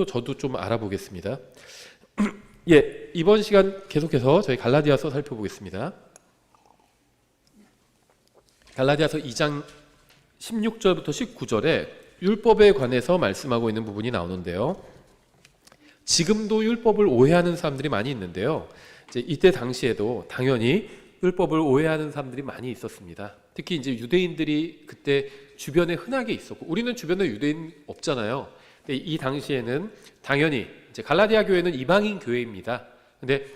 저도 좀 알아보겠습니다. 예, 이번 시간 계속해서 저희 갈라디아서 살펴보겠습니다. 갈라디아서 2장 16절부터 19절에 율법에 관해서 말씀하고 있는 부분이 나오는데요. 지금도 율법을 오해하는 사람들이 많이 있는데요. 이때 당시에도 당연히 율법을 오해하는 사람들이 많이 있었습니다. 특히 이제 유대인들이 그때 주변에 흔하게 있었고, 우리는 주변에 유대인 없잖아요. 근데 이 당시에는 당연히 이제 갈라디아 교회는 이방인 교회입니다. 근데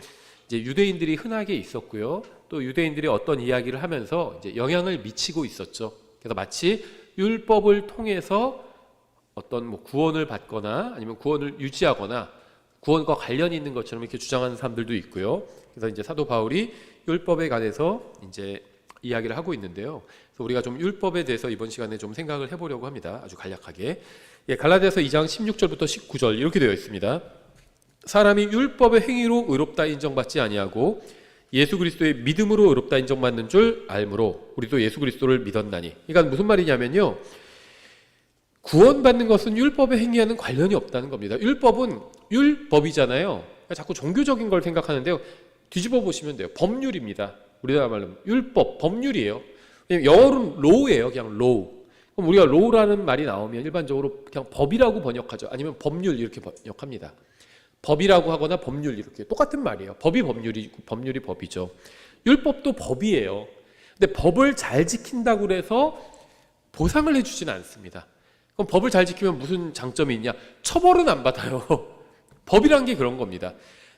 이제 유대인들이 흔하게 있었고요. 또 유대인들이 어떤 이야기를 하면서 이제 영향을 미치고 있었죠. 그래서 마치 율법을 통해서 어떤 뭐 구원을 받거나 아니면 구원을 유지하거나 구원과 관련이 있는 것처럼 이렇게 주장하는 사람들도 있고요. 그래서 이제 사도 바울이 율법에 관해서 이제 이야기를 하고 있는데요. 그래서 우리가 좀 율법에 대해서 이번 시간에 좀 생각을 해보려고 합니다. 아주 간략하게. 예, 갈라디아서 2장 16절부터 19절 이렇게 되어 있습니다. 사람이 율법의 행위로 의롭다 인정받지 아니하고 예수 그리스도의 믿음으로 의롭다 인정받는 줄 알므로 우리도 예수 그리스도를 믿었나니. 그러니까 무슨 말이냐면요, 구원받는 것은 율법의 행위와는 관련이 없다는 겁니다. 율법은 율법이잖아요. 그러니까 자꾸 종교적인 걸 생각하는데요, 뒤집어 보시면 돼요. 법률입니다. 우리나라 말로 율법, 법률이에요. 영어로는 law예요. 그냥 law. 그럼 우리가 law라는 말이 나오면 일반적으로 그냥 법이라고 번역하죠. 아니면 법률 이렇게 번역합니다. 법이라고 하거나 법률 이렇게 똑같은 말이에요. 법이 법률이고 법률이 법이죠. 율법도 법이에요. 근데 법을 잘 지킨다고 해서 보상을 해주지는 않습니다. 그럼 법을 잘 지키면 무슨 장점이 있냐? 처벌은 안 받아요. 법이란 게 그런 겁니다.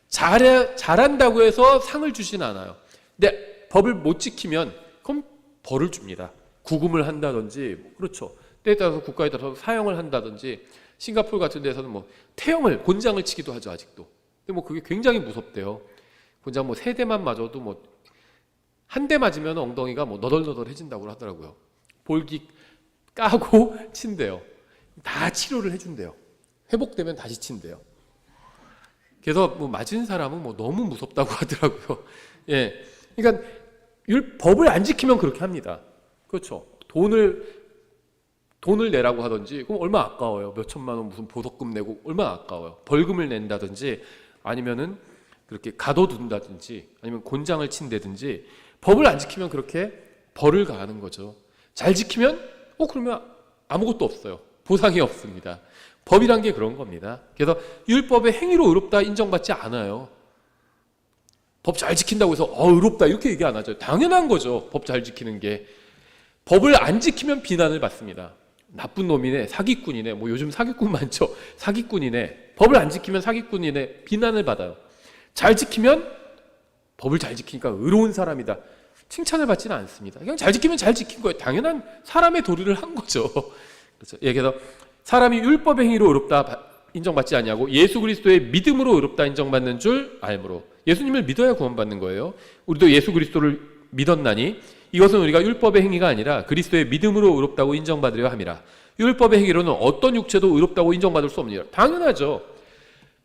잘한다고 해서 상을 주진 않아요. 근데 법을 못 지키면 그럼 벌을 줍니다. 구금을 한다든지, 그렇죠. 때에 따라서 국가에 따라서 사형을 한다든지, 싱가포르 같은 데서는 뭐 곤장을 치기도 하죠, 아직도. 근데 뭐 그게 굉장히 무섭대요. 곤장 뭐 3대만 맞아도 뭐 한 대 맞으면 엉덩이가 뭐 너덜너덜해진다고 하더라고요. 볼기 까고 친대요. 다 치료를 해준대요. 회복되면 다시 친대요. 그래서 뭐 맞은 사람은 뭐 너무 무섭다고 하더라고요. 예, 그러니까 법을 안 지키면 그렇게 합니다. 그렇죠. 돈을 내라고 하든지, 그럼 얼마 아까워요. 몇 천만 원 무슨 보석금 내고 얼마 아까워요. 벌금을 낸다든지 아니면은 그렇게 가둬둔다든지 아니면 곤장을 친다든지, 법을 안 지키면 그렇게 벌을 가하는 거죠. 잘 지키면 그러면 아무것도 없어요. 보상이 없습니다. 법이란 게 그런 겁니다. 그래서 율법의 행위로 의롭다 인정받지 않아요. 법 잘 지킨다고 해서 의롭다 이렇게 얘기 안 하죠. 당연한 거죠. 법 잘 지키는 게. 법을 안 지키면 비난을 받습니다. 나쁜 놈이네, 사기꾼이네, 뭐 요즘 사기꾼 많죠. 사기꾼이네, 법을 안 지키면 사기꾼이네, 비난을 받아요. 잘 지키면 법을 잘 지키니까 의로운 사람이다, 칭찬을 받지는 않습니다. 그냥 잘 지키면 잘 지킨 거예요. 당연한 사람의 도리를 한 거죠. 그렇죠. 예, 그래서 사람이 율법의 행위로 의롭다 인정받지 않냐고 예수 그리스도의 믿음으로 의롭다 인정받는 줄 알므로. 예수님을 믿어야 구원받는 거예요. 우리도 예수 그리스도를 믿었나니 이것은 우리가 율법의 행위가 아니라 그리스도의 믿음으로 의롭다고 인정받으려 함이라. 율법의 행위로는 어떤 육체도 의롭다고 인정받을 수 없느니라. 당연하죠.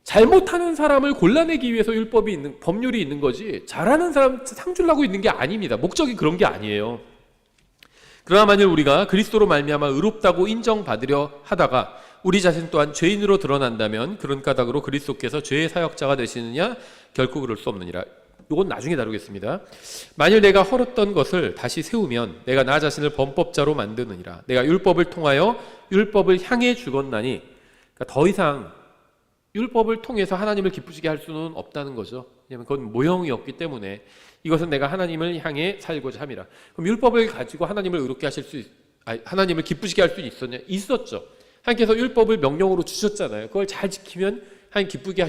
잘못하는 사람을 골라내기 위해서 법률이 있는 거지, 잘하는 사람 상 주려고 있는 게 아닙니다. 목적이 그런 게 아니에요. 그러나 만일 우리가 그리스도로 말미암아 의롭다고 인정받으려 하다가 우리 자신 또한 죄인으로 드러난다면 그런 까닭으로 그리스도께서 죄의 사역자가 되시느냐? 결코 그럴 수 없느니라. 이건 나중에 다루겠습니다. 만일 내가 헐었던 것을 다시 세우면 내가 나 자신을 범법자로 만드느니라. 내가 율법을 통하여 율법을 향해 죽었나니, 그러니까 더 이상 율법을 통해서 하나님을 기쁘시게 할 수는 없다는 거죠. 왜냐하면 그건 모형이었기 때문에. 이것은 내가 하나님을 향해 살고자 함이라. 그럼 율법을 가지고 하나님을 하나님을 기쁘시게 할 수 있었냐? 있었죠. 하나님께서 율법을 명령으로 주셨잖아요. 그걸 잘 지키면 하나님 기쁘게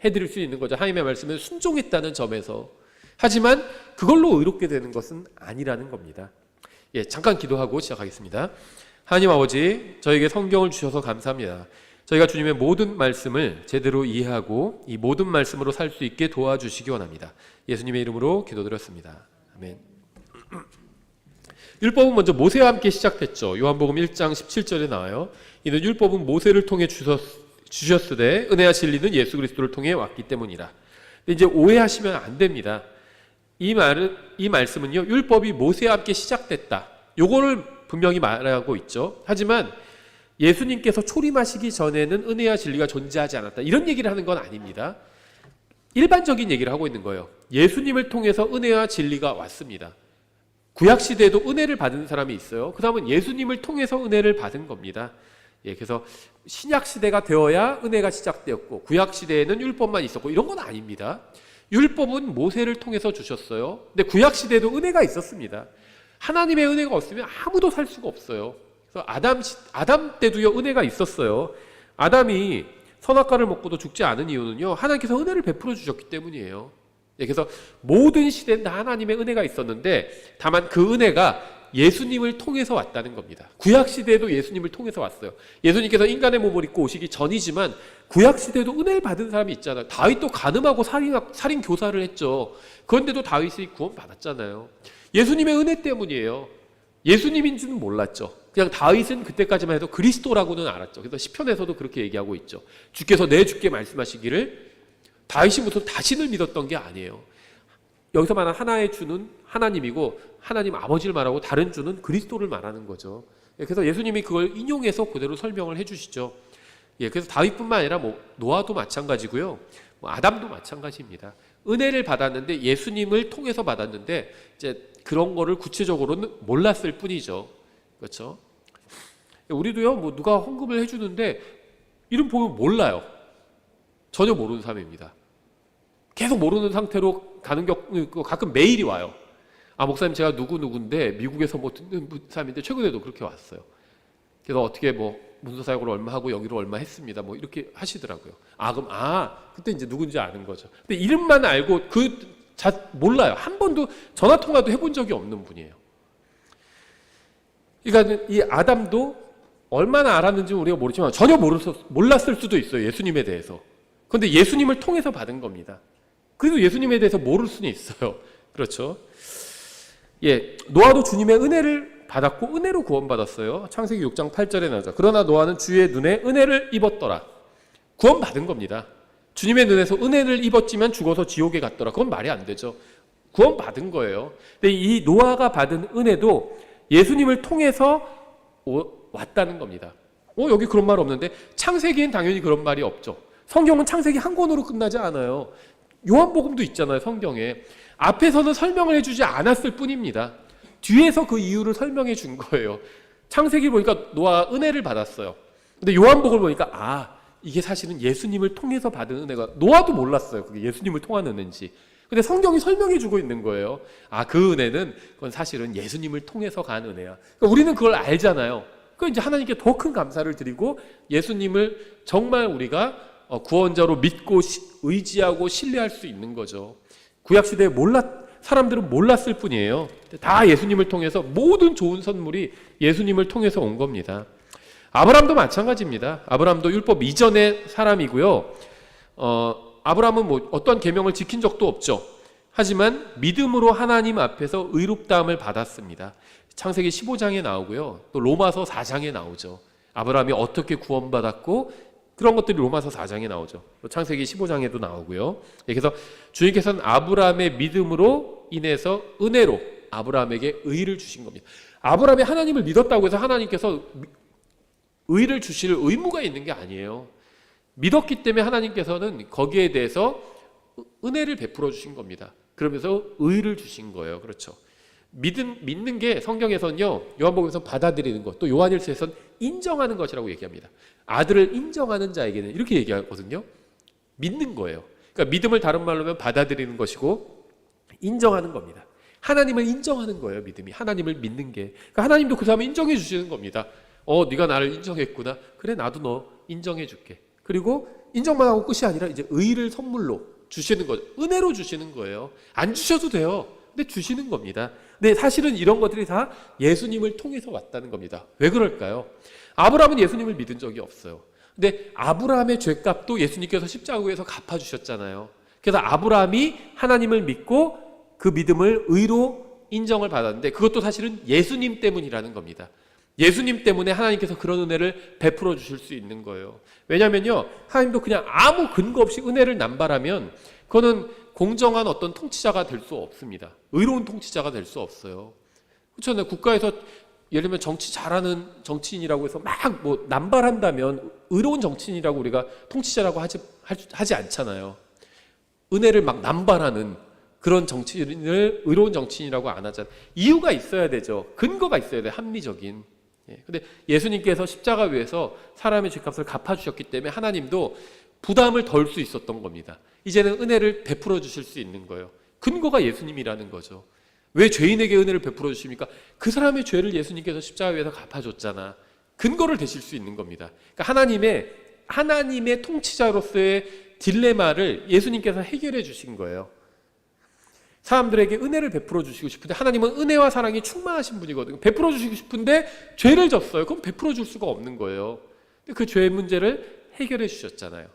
해드릴 수 있는 거죠. 하나님의 말씀에 순종했다는 점에서. 하지만 그걸로 의롭게 되는 것은 아니라는 겁니다. 예, 잠깐 기도하고 시작하겠습니다. 하나님 아버지, 저에게 성경을 주셔서 감사합니다. 저희가 주님의 모든 말씀을 제대로 이해하고 이 모든 말씀으로 살 수 있게 도와주시기 원합니다. 예수님의 이름으로 기도드렸습니다. 아멘. 율법은 먼저 모세와 함께 시작됐죠. 요한복음 1장 17절에 나와요. 이는 율법은 모세를 통해 주셨으되 은혜와 진리는 예수 그리스도를 통해 왔기 때문이라. 근데 이제 오해하시면 안 됩니다. 이 말씀은요, 율법이 모세와 함께 시작됐다, 요거를 분명히 말하고 있죠. 하지만 예수님께서 초림하시기 전에는 은혜와 진리가 존재하지 않았다. 이런 얘기를 하는 건 아닙니다. 일반적인 얘기를 하고 있는 거예요. 예수님을 통해서 은혜와 진리가 왔습니다. 구약시대에도 은혜를 받은 사람이 있어요. 그 다음은 예수님을 통해서 은혜를 받은 겁니다. 그래서 신약시대가 되어야 은혜가 시작되었고 구약시대에는 율법만 있었고 이런 건 아닙니다. 율법은 모세를 통해서 주셨어요. 근데 구약시대에도 은혜가 있었습니다. 하나님의 은혜가 없으면 아무도 살 수가 없어요. 그래서 아담 때도요 은혜가 있었어요. 아담이 선악과를 먹고도 죽지 않은 이유는요 하나님께서 은혜를 베풀어 주셨기 때문이에요. 그래서 모든 시대는 다 하나님의 은혜가 있었는데 다만 그 은혜가 예수님을 통해서 왔다는 겁니다. 구약시대에도 예수님을 통해서 왔어요. 예수님께서 인간의 몸을 입고 오시기 전이지만 구약시대에도 은혜를 받은 사람이 있잖아요. 다윗도 간음하고 살인 교사를 했죠. 그런데도 다윗이 구원받았잖아요. 예수님의 은혜 때문이에요. 예수님인 줄은 몰랐죠. 그냥 다윗은 그때까지만 해도 그리스도라고는 알았죠. 그래서 시편에서도 그렇게 얘기하고 있죠. 주께서 내 주께 말씀하시기를 다윗이 무슨 다신을 믿었던 게 아니에요. 여기서 말하는 하나의 주는 하나님이고 하나님 아버지를 말하고 다른 주는 그리스도를 말하는 거죠. 그래서 예수님이 그걸 인용해서 그대로 설명을 해주시죠. 그래서 다윗뿐만 아니라 노아도 마찬가지고요. 아담도 마찬가지입니다. 은혜를 받았는데 예수님을 통해서 받았는데 이제 그런 거를 구체적으로는 몰랐을 뿐이죠. 그렇죠? 우리도요, 누가 헌금을 해주는데 이름 보면 몰라요. 전혀 모르는 사람입니다. 계속 모르는 상태로 가는 가끔 메일이 와요. 목사님 제가 누구누구인데 미국에서 듣는 사람인데 최근에도 그렇게 왔어요. 그래서 어떻게 문서 사역을 얼마 하고 여기로 얼마 했습니다. 이렇게 하시더라고요. 그럼 그때 이제 누군지 아는 거죠. 근데 이름만 알고 몰라요. 한 번도 전화 통화도 해본 적이 없는 분이에요. 그러니까 이 아담도 얼마나 알았는지 우리가 모르지만 전혀 몰랐을 수도 있어요. 예수님에 대해서. 그런데 예수님을 통해서 받은 겁니다. 그래도 예수님에 대해서 모를 수는 있어요. 그렇죠? 노아도 주님의 은혜를 받았고 은혜로 구원받았어요. 창세기 6장 8절에 나오죠. 그러나 노아는 주의 눈에 은혜를 입었더라. 구원받은 겁니다. 주님의 눈에서 은혜를 입었지만 죽어서 지옥에 갔더라. 그건 말이 안 되죠. 구원받은 거예요. 근데 이 노아가 받은 은혜도 예수님을 통해서 왔다는 겁니다. 여기 그런 말 없는데 창세기엔 당연히 그런 말이 없죠. 성경은 창세기 한 권으로 끝나지 않아요. 요한복음도 있잖아요. 성경에. 앞에서는 설명을 해주지 않았을 뿐입니다. 뒤에서 그 이유를 설명해 준 거예요. 창세기 보니까 노아가 은혜를 받았어요. 근데 요한복음을 보니까 이게 사실은 예수님을 통해서 받은 은혜가 노아도 몰랐어요. 그게 예수님을 통한 은혜인지. 근데 성경이 설명해 주고 있는 거예요. 그 은혜는 그건 사실은 예수님을 통해서 간 은혜야. 그러니까 우리는 그걸 알잖아요. 그러니까 이제 하나님께 더 큰 감사를 드리고 예수님을 정말 우리가 구원자로 믿고 의지하고 신뢰할 수 있는 거죠. 구약시대에 사람들은 몰랐을 뿐이에요. 다 예수님을 통해서 모든 좋은 선물이 예수님을 통해서 온 겁니다. 아브라함도 마찬가지입니다. 아브라함도 율법 이전의 사람이고요. 아브라함은 어떤 계명을 지킨 적도 없죠. 하지만 믿음으로 하나님 앞에서 의롭다함을 받았습니다. 창세기 15장에 나오고요. 또 로마서 4장에 나오죠. 아브라함이 어떻게 구원받았고 그런 것들이 로마서 4장에 나오죠. 창세기 15장에도 나오고요. 그래서 주님께서는 아브라함의 믿음으로 인해서 은혜로 아브라함에게 의를 주신 겁니다. 아브라함이 하나님을 믿었다고 해서 하나님께서 의를 주실 의무가 있는 게 아니에요. 믿었기 때문에 하나님께서는 거기에 대해서 은혜를 베풀어 주신 겁니다. 그러면서 의를 주신 거예요. 그렇죠. 믿는 게 성경에서는요, 요한복음에서 받아들이는 것, 또 요한일서에서는 인정하는 것이라고 얘기합니다. 아들을 인정하는 자에게는 이렇게 얘기하거든요. 믿는 거예요. 그러니까 믿음을 다른 말로 하면 받아들이는 것이고 인정하는 겁니다. 하나님을 인정하는 거예요. 믿음이. 하나님을 믿는 게. 그러니까 하나님도 그 사람을 인정해 주시는 겁니다. 네가 나를 인정했구나. 그래, 나도 너 인정해 줄게. 그리고 인정만 하고 끝이 아니라 이제 의를 선물로 주시는 거죠. 은혜로 주시는 거예요. 안 주셔도 돼요. 근데 주시는 겁니다. 근데 사실은 이런 것들이 다 예수님을 통해서 왔다는 겁니다. 왜 그럴까요? 아브라함은 예수님을 믿은 적이 없어요. 근데 아브라함의 죄값도 예수님께서 십자가에서 갚아주셨잖아요. 그래서 아브라함이 하나님을 믿고 그 믿음을 의로 인정을 받았는데 그것도 사실은 예수님 때문이라는 겁니다. 예수님 때문에 하나님께서 그런 은혜를 베풀어 주실 수 있는 거예요. 왜냐하면요, 하나님도 그냥 아무 근거 없이 은혜를 남발하면 그거는 공정한 어떤 통치자가 될 수 없습니다. 의로운 통치자가 될 수 없어요. 그렇잖아요. 국가에서 예를 들면 정치 잘하는 정치인이라고 해서 막 뭐 남발한다면 의로운 정치인이라고 우리가 통치자라고 하지 않잖아요. 은혜를 막 남발하는 그런 정치인을 의로운 정치인이라고 안 하잖아요. 이유가 있어야 되죠. 근거가 있어야 돼, 합리적인. 근데 예수님께서 십자가 위에서 사람의 죄값을 갚아주셨기 때문에 하나님도 부담을 덜 수 있었던 겁니다. 이제는 은혜를 베풀어 주실 수 있는 거예요. 근거가 예수님이라는 거죠. 왜 죄인에게 은혜를 베풀어 주십니까? 그 사람의 죄를 예수님께서 십자가 위에서 갚아줬잖아. 근거를 대실 수 있는 겁니다. 그러니까 하나님의 통치자로서의 딜레마를 예수님께서 해결해 주신 거예요. 사람들에게 은혜를 베풀어 주시고 싶은데 하나님은 은혜와 사랑이 충만하신 분이거든요. 베풀어 주시고 싶은데 죄를 졌어요. 그럼 베풀어 줄 수가 없는 거예요. 그 죄의 문제를 해결해 주셨잖아요.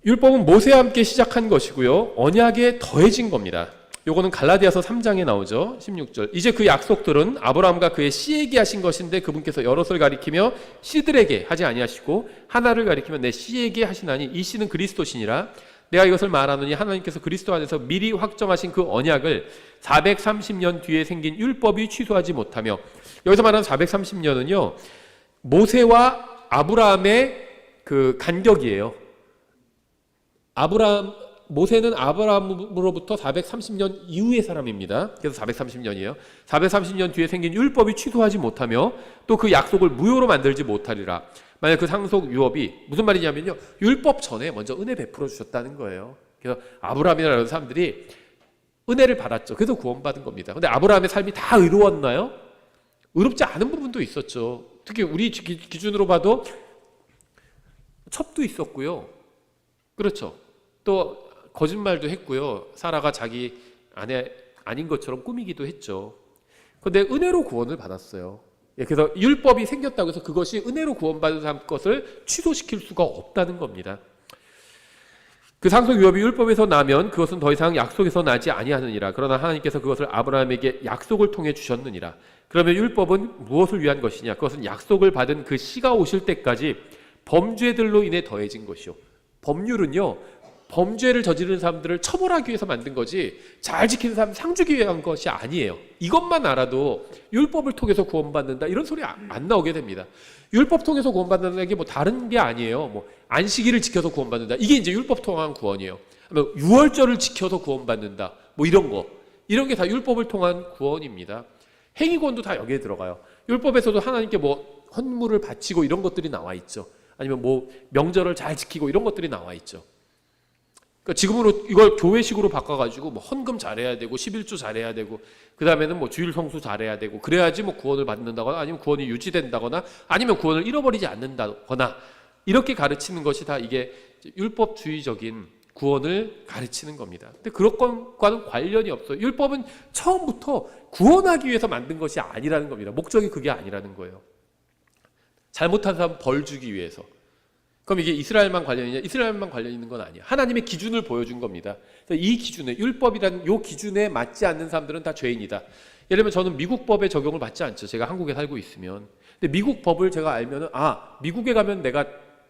율법은 모세와 함께 시작한 것이고요. 언약에 더해진 겁니다. 요거는 갈라디아서 3장에 나오죠. 16절. 이제 그 약속들은 아브라함과 그의 씨에게 하신 것인데 그분께서 여럿을 가리키며 씨들에게 하지 아니하시고 하나를 가리키며 내 씨에게 하시나니 이 씨는 그리스도시니라. 내가 이것을 말하노니 하나님께서 그리스도 안에서 미리 확정하신 그 언약을 430년 뒤에 생긴 율법이 취소하지 못하며, 여기서 말하는 430년은요 모세와 아브라함의 그 간격이에요. 모세는 아브라함으로부터 430년 이후의 사람입니다. 그래서 430년이에요. 430년 뒤에 생긴 율법이 취소하지 못하며 또 그 약속을 무효로 만들지 못하리라. 만약 그 상속 유업이 무슨 말이냐면요, 율법 전에 먼저 은혜 베풀어 주셨다는 거예요. 그래서 아브라함이라는 사람들이 은혜를 받았죠. 그래서 구원받은 겁니다. 근데 아브라함의 삶이 다 의로웠나요? 의롭지 않은 부분도 있었죠. 특히 우리 기준으로 봐도 첩도 있었고요. 그렇죠. 또 거짓말도 했고요. 사라가 자기 아내 아닌 것처럼 꾸미기도 했죠. 그런데 은혜로 구원을 받았어요. 그래서 율법이 생겼다고 해서 그것이 은혜로 구원받은 사람 것을 취소시킬 수가 없다는 겁니다. 그 상속 유업이 율법에서 나면 그것은 더 이상 약속에서 나지 아니하느니라. 그러나 하나님께서 그것을 아브라함에게 약속을 통해 주셨느니라. 그러면 율법은 무엇을 위한 것이냐? 그것은 약속을 받은 그 씨가 오실 때까지 범죄들로 인해 더해진 것이요. 법률은요, 범죄를 저지르는 사람들을 처벌하기 위해서 만든 거지 잘 지키는 사람 상 주기 위한 것이 아니에요. 이것만 알아도 율법을 통해서 구원받는다 이런 소리 안 나오게 됩니다. 율법 통해서 구원받는다는 게 뭐 다른 게 아니에요. 뭐 안식일을 지켜서 구원받는다, 이게 이제 율법 통한 구원이에요. 유월절을 지켜서 구원받는다, 뭐 이런 게 다 율법을 통한 구원입니다. 행위권도 다 여기에 들어가요. 율법에서도 하나님께 뭐 헌물을 바치고 이런 것들이 나와 있죠. 아니면 뭐 명절을 잘 지키고 이런 것들이 나와 있죠. 그러니까 지금으로 이걸 교회식으로 바꿔가지고 뭐 헌금 잘해야 되고 11조 잘해야 되고 그 다음에는 뭐 주일 성수 잘해야 되고 그래야지 뭐 구원을 받는다거나 아니면 구원이 유지된다거나 아니면 구원을 잃어버리지 않는다거나 이렇게 가르치는 것이 다 이게 율법주의적인 구원을 가르치는 겁니다. 근데 그런 것과는 관련이 없어요. 율법은 처음부터 구원하기 위해서 만든 것이 아니라는 겁니다. 목적이 그게 아니라는 거예요. 잘못한 사람 벌 주기 위해서. 그럼 이게 이스라엘만 관련이냐? 이스라엘만 관련 있는 건 아니에요. 하나님의 기준을 보여준 겁니다. 이 기준에, 율법이라는 이 기준에 맞지 않는 사람들은 다 죄인이다. 예를 들면 저는 미국 법에 적용을 받지 않죠. 제가 한국에 살고 있으면. 근데 미국 법을 제가 알면은 미국에 가면 내가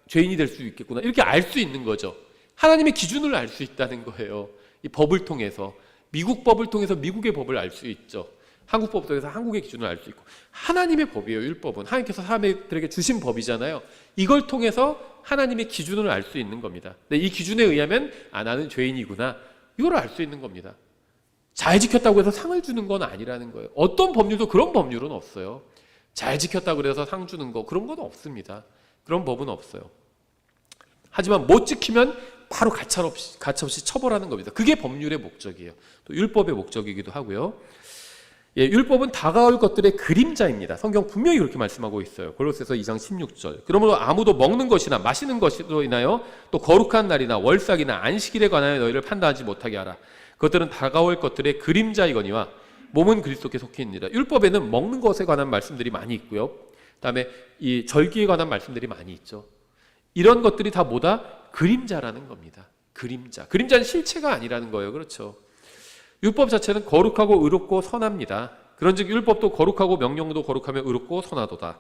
죄인이 될 수 있겠구나, 이렇게 알 수 있는 거죠. 하나님의 기준을 알 수 있다는 거예요. 이 법을 통해서, 미국 법을 통해서 미국의 법을 알 수 있죠. 한국 법을 통해서 한국의 기준을 알 수 있고, 하나님의 법이에요. 율법은 하나님께서 사람들에게 주신 법이잖아요. 이걸 통해서 하나님의 기준을 알 수 있는 겁니다. 근데 이 기준에 의하면 나는 죄인이구나, 이걸 알 수 있는 겁니다. 잘 지켰다고 해서 상을 주는 건 아니라는 거예요. 어떤 법률도 그런 법률은 없어요. 잘 지켰다고 해서 상 주는 거, 그런 건 없습니다. 그런 법은 없어요. 하지만 못 지키면 바로 가차없이 처벌하는 겁니다. 그게 법률의 목적이에요. 또 율법의 목적이기도 하고요. 율법은 다가올 것들의 그림자입니다. 성경 분명히 그렇게 말씀하고 있어요. 골로새서 2장 16절. 그러므로 아무도 먹는 것이나 마시는 것으로 인하여 또 거룩한 날이나 월삭이나 안식일에 관하여 너희를 판단하지 못하게 하라. 그것들은 다가올 것들의 그림자이거니와 몸은 그리스도께 속해 있느니라. 율법에는 먹는 것에 관한 말씀들이 많이 있고요. 그다음에 이 절기에 관한 말씀들이 많이 있죠. 이런 것들이 다 뭐다? 그림자라는 겁니다. 그림자. 그림자는 실체가 아니라는 거예요. 그렇죠? 율법 자체는 거룩하고 의롭고 선합니다. 그런즉 율법도 거룩하고 명령도 거룩하며 의롭고 선하도다.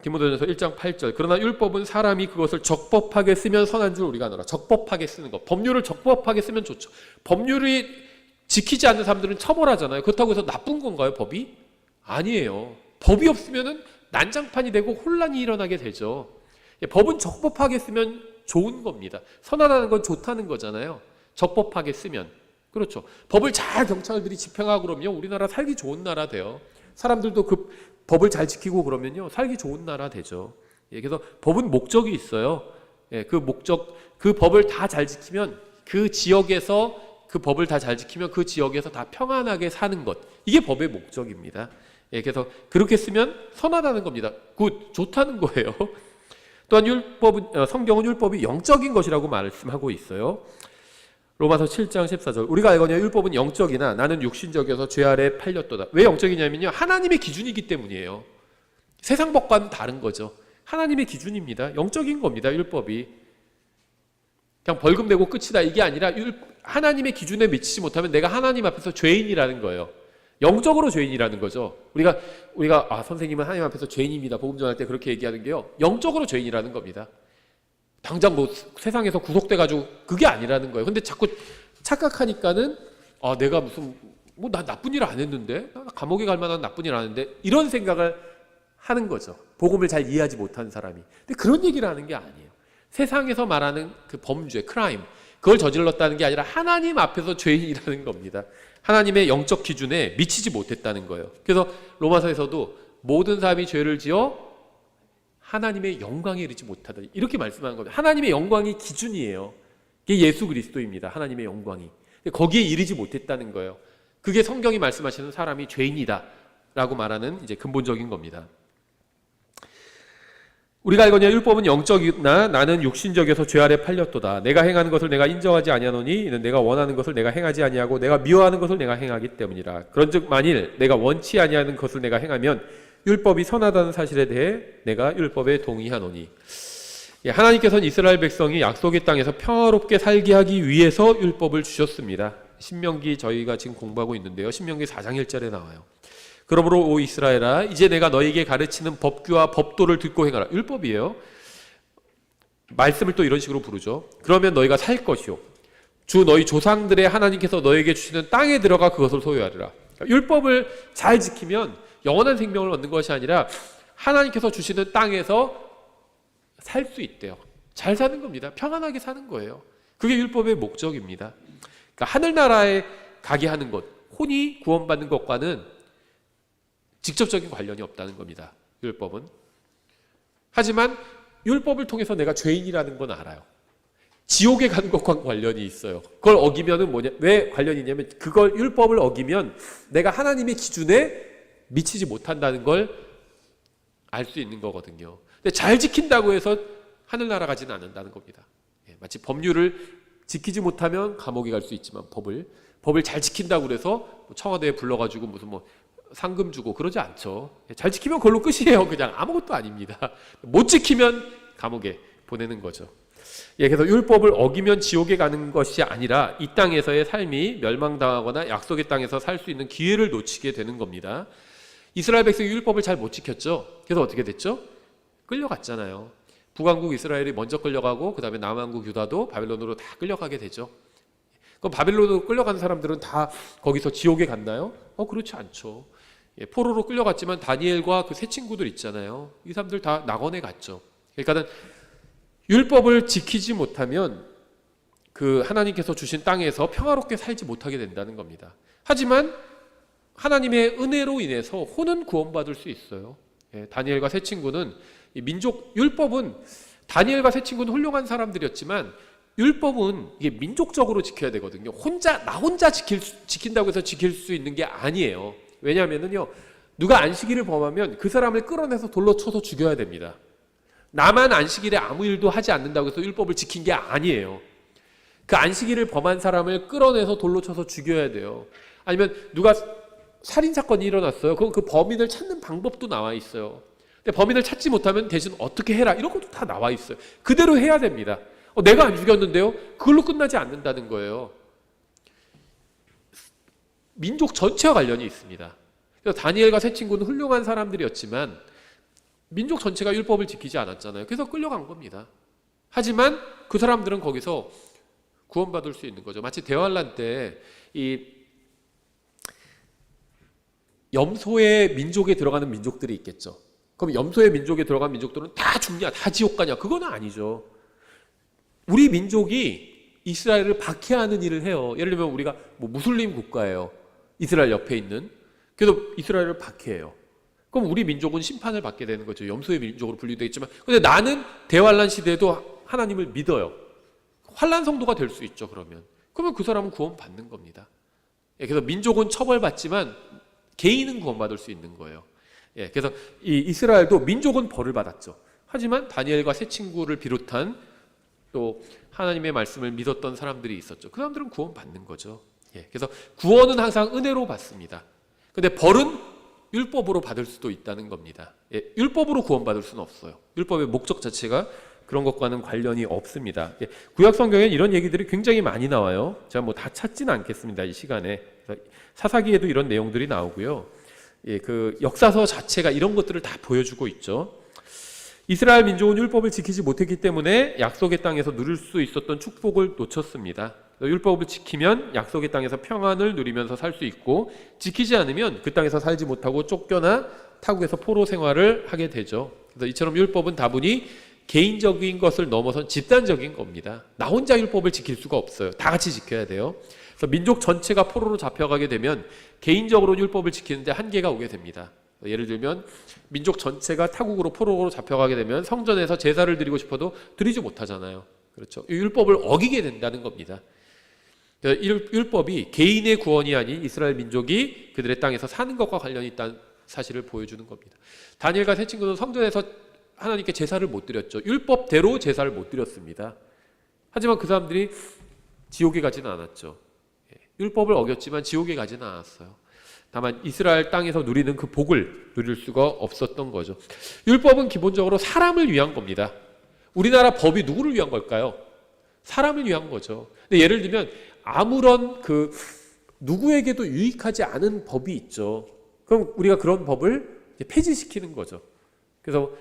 디모데전서 1장 8절. 그러나 율법은 사람이 그것을 적법하게 쓰면 선한 줄 우리가 아노라. 적법하게 쓰는 것. 법률을 적법하게 쓰면 좋죠. 법률이 지키지 않는 사람들은 처벌하잖아요. 그렇다고 해서 나쁜 건가요, 법이? 아니에요. 법이 없으면은 난장판이 되고 혼란이 일어나게 되죠. 법은 적법하게 쓰면 좋은 겁니다. 선하다는 건 좋다는 거잖아요. 적법하게 쓰면. 그렇죠. 법을 잘 경찰들이 집행하고 그러면 우리나라 살기 좋은 나라 돼요. 사람들도 그 법을 잘 지키고 그러면요 살기 좋은 나라 되죠. 그래서 법은 목적이 있어요. 그 목적, 그 법을 다 잘 지키면 그 지역에서 그 법을 다 잘 지키면 그 지역에서 다 평안하게 사는 것, 이게 법의 목적입니다. 그래서 그렇게 쓰면 선하다는 겁니다. 굿, 좋다는 거예요. 또한 율법은, 성경은 율법이 영적인 것이라고 말씀하고 있어요. 로마서 7장 14절, 우리가 알거니와 율법은 영적이나 나는 육신적이어서 죄 아래 팔렸도다. 왜 영적이냐면요, 하나님의 기준이기 때문이에요. 세상 법과는 다른 거죠. 하나님의 기준입니다. 영적인 겁니다. 율법이 그냥 벌금 내고 끝이다 이게 아니라 하나님의 기준에 미치지 못하면 내가 하나님 앞에서 죄인이라는 거예요. 영적으로 죄인이라는 거죠. 우리가 선생님은 하나님 앞에서 죄인입니다. 복음 전할 때 그렇게 얘기하는 게요, 영적으로 죄인이라는 겁니다. 당장 뭐 세상에서 구속돼가지고 그게 아니라는 거예요. 근데 자꾸 착각하니까는 내가 무슨 나 나쁜 일 안 했는데, 나 감옥에 갈 만한 나쁜 일 안 했는데, 이런 생각을 하는 거죠. 복음을 잘 이해하지 못한 사람이. 근데 그런 얘기를 하는 게 아니에요. 세상에서 말하는 그 범죄, 크라임, 그걸 저질렀다는 게 아니라 하나님 앞에서 죄인이라는 겁니다. 하나님의 영적 기준에 미치지 못했다는 거예요. 그래서 로마서에서도 모든 사람이 죄를 지어 하나님의 영광에 이르지 못하다, 이렇게 말씀하는 겁니다. 하나님의 영광이 기준이에요. 그게 예수 그리스도입니다. 하나님의 영광이. 거기에 이르지 못했다는 거예요. 그게 성경이 말씀하시는 사람이 죄인이다 라고 말하는 이제 근본적인 겁니다. 우리가 알거니와 율법은 영적이나 나는 육신적이어서 죄 아래 팔렸도다. 내가 행하는 것을 내가 인정하지 아니하노니 이는 내가 원하는 것을 내가 행하지 아니하고 내가 미워하는 것을 내가 행하기 때문이라. 그런즉 만일 내가 원치 아니하는 것을 내가 행하면 율법이 선하다는 사실에 대해 내가 율법에 동의하노니. 하나님께서는 이스라엘 백성이 약속의 땅에서 평화롭게 살게 하기 위해서 율법을 주셨습니다. 신명기 저희가 지금 공부하고 있는데요, 신명기 4장 1절에 나와요. 그러므로 오 이스라엘아, 이제 내가 너에게 가르치는 법규와 법도를 듣고 행하라. 율법이에요. 말씀을 또 이런 식으로 부르죠. 그러면 너희가 살 것이요, 주 너희 조상들의 하나님께서 너에게 주시는 땅에 들어가 그것을 소유하리라. 율법을 잘 지키면 영원한 생명을 얻는 것이 아니라 하나님께서 주시는 땅에서 살 수 있대요. 잘 사는 겁니다. 평안하게 사는 거예요. 그게 율법의 목적입니다. 그러니까 하늘나라에 가게 하는 것, 혼이 구원받는 것과는 직접적인 관련이 없다는 겁니다. 율법은. 하지만 율법을 통해서 내가 죄인이라는 건 알아요. 지옥에 가는 것과 관련이 있어요. 그걸 어기면은 왜 관련이 있냐면, 그걸 율법을 어기면 내가 하나님의 기준에 미치지 못한다는 걸 알 수 있는 거거든요. 근데 잘 지킨다고 해서 하늘나라 가지는 않는다는 겁니다. 마치 법률을 지키지 못하면 감옥에 갈 수 있지만 법을 잘 지킨다고 그래서 청와대에 불러가지고 무슨 상금 주고 그러지 않죠. 잘 지키면 그걸로 끝이에요. 그냥 아무것도 아닙니다. 못 지키면 감옥에 보내는 거죠. 그래서 율법을 어기면 지옥에 가는 것이 아니라 이 땅에서의 삶이 멸망당하거나 약속의 땅에서 살 수 있는 기회를 놓치게 되는 겁니다. 이스라엘 백성이 율법을 잘 못 지켰죠. 그래서 어떻게 됐죠? 끌려갔잖아요. 북왕국 이스라엘이 먼저 끌려가고 그 다음에 남왕국 유다도 바벨론으로 다 끌려가게 되죠. 그럼 바벨론으로 끌려간 사람들은 다 거기서 지옥에 갔나요? 그렇지 않죠. 포로로 끌려갔지만 다니엘과 그 세 친구들 있잖아요. 이 사람들 다 낙원에 갔죠. 그러니까 율법을 지키지 못하면 그 하나님께서 주신 땅에서 평화롭게 살지 못하게 된다는 겁니다. 하지만 하나님의 은혜로 인해서 혼은 구원받을 수 있어요. 다니엘과 세 친구는 율법은, 다니엘과 세 친구는 훌륭한 사람들이었지만 율법은 이게 민족적으로 지켜야 되거든요. 나 혼자 지킨다고 해서 지킬 수 있는 게 아니에요. 왜냐하면요, 누가 안식일을 범하면 그 사람을 끌어내서 돌로 쳐서 죽여야 됩니다. 나만 안식일에 아무 일도 하지 않는다고 해서 율법을 지킨 게 아니에요. 그 안식일을 범한 사람을 끌어내서 돌로 쳐서 죽여야 돼요. 아니면 누가 살인사건이 일어났어요. 그럼 그 범인을 찾는 방법도 나와 있어요. 근데 범인을 찾지 못하면 대신 어떻게 해라, 이런 것도 다 나와 있어요. 그대로 해야 됩니다. 내가 안 죽였는데요? 그걸로 끝나지 않는다는 거예요. 민족 전체와 관련이 있습니다. 그래서 다니엘과 세 친구는 훌륭한 사람들이었지만 민족 전체가 율법을 지키지 않았잖아요. 그래서 끌려간 겁니다. 하지만 그 사람들은 거기서 구원받을 수 있는 거죠. 마치 대환란 때 이 염소의 민족에 들어가는 민족들이 있겠죠. 그럼 염소의 민족에 들어간 민족들은 다 죽냐, 다 지옥 가냐? 그건 아니죠. 우리 민족이 이스라엘을 박해하는 일을 해요. 예를 들면 우리가 뭐 무슬림 국가예요. 이스라엘 옆에 있는. 그래서 이스라엘을 박해해요. 그럼 우리 민족은 심판을 받게 되는 거죠. 염소의 민족으로 분류되겠지만, 근데 나는 대환란 시대에도 하나님을 믿어요. 환란 성도가 될 수 있죠. 그러면 그 사람은 구원 받는 겁니다. 그래서 민족은 처벌받지만 개인은 구원받을 수 있는 거예요. 그래서 이 이스라엘도 민족은 벌을 받았죠. 하지만 다니엘과 세 친구를 비롯한 또 하나님의 말씀을 믿었던 사람들이 있었죠. 그 사람들은 구원받는 거죠. 그래서 구원은 항상 은혜로 받습니다. 근데 벌은 율법으로 받을 수도 있다는 겁니다. 율법으로 구원받을 수는 없어요. 율법의 목적 자체가 그런 것과는 관련이 없습니다. 구약 성경에 이런 얘기들이 굉장히 많이 나와요. 제가 뭐 다 찾지는 않겠습니다. 이 시간에. 사사기에도 이런 내용들이 나오고요. 그 역사서 자체가 이런 것들을 다 보여주고 있죠. 이스라엘 민족은 율법을 지키지 못했기 때문에 약속의 땅에서 누릴 수 있었던 축복을 놓쳤습니다. 율법을 지키면 약속의 땅에서 평안을 누리면서 살 수 있고, 지키지 않으면 그 땅에서 살지 못하고 쫓겨나 타국에서 포로 생활을 하게 되죠. 그래서 이처럼 율법은 다분히 개인적인 것을 넘어선 집단적인 겁니다. 나 혼자 율법을 지킬 수가 없어요. 다 같이 지켜야 돼요. 그래서 민족 전체가 포로로 잡혀가게 되면 개인적으로 율법을 지키는데 한계가 오게 됩니다. 예를 들면 민족 전체가 타국으로 포로로 잡혀가게 되면 성전에서 제사를 드리고 싶어도 드리지 못하잖아요. 그렇죠. 이 율법을 어기게 된다는 겁니다. 율법이 개인의 구원이 아닌 이스라엘 민족이 그들의 땅에서 사는 것과 관련이 있다는 사실을 보여주는 겁니다. 다니엘과 세 친구는 성전에서 하나님께 제사를 못 드렸죠. 율법대로 제사를 못 드렸습니다. 하지만 그 사람들이 지옥에 가지는 않았죠. 율법을 어겼지만 지옥에 가지는 않았어요. 다만 이스라엘 땅에서 누리는 그 복을 누릴 수가 없었던 거죠. 율법은 기본적으로 사람을 위한 겁니다. 우리나라 법이 누구를 위한 걸까요? 사람을 위한 거죠. 근데 예를 들면 아무런 누구에게도 유익하지 않은 법이 있죠. 그럼 우리가 그런 법을 폐지시키는 거죠. 그래서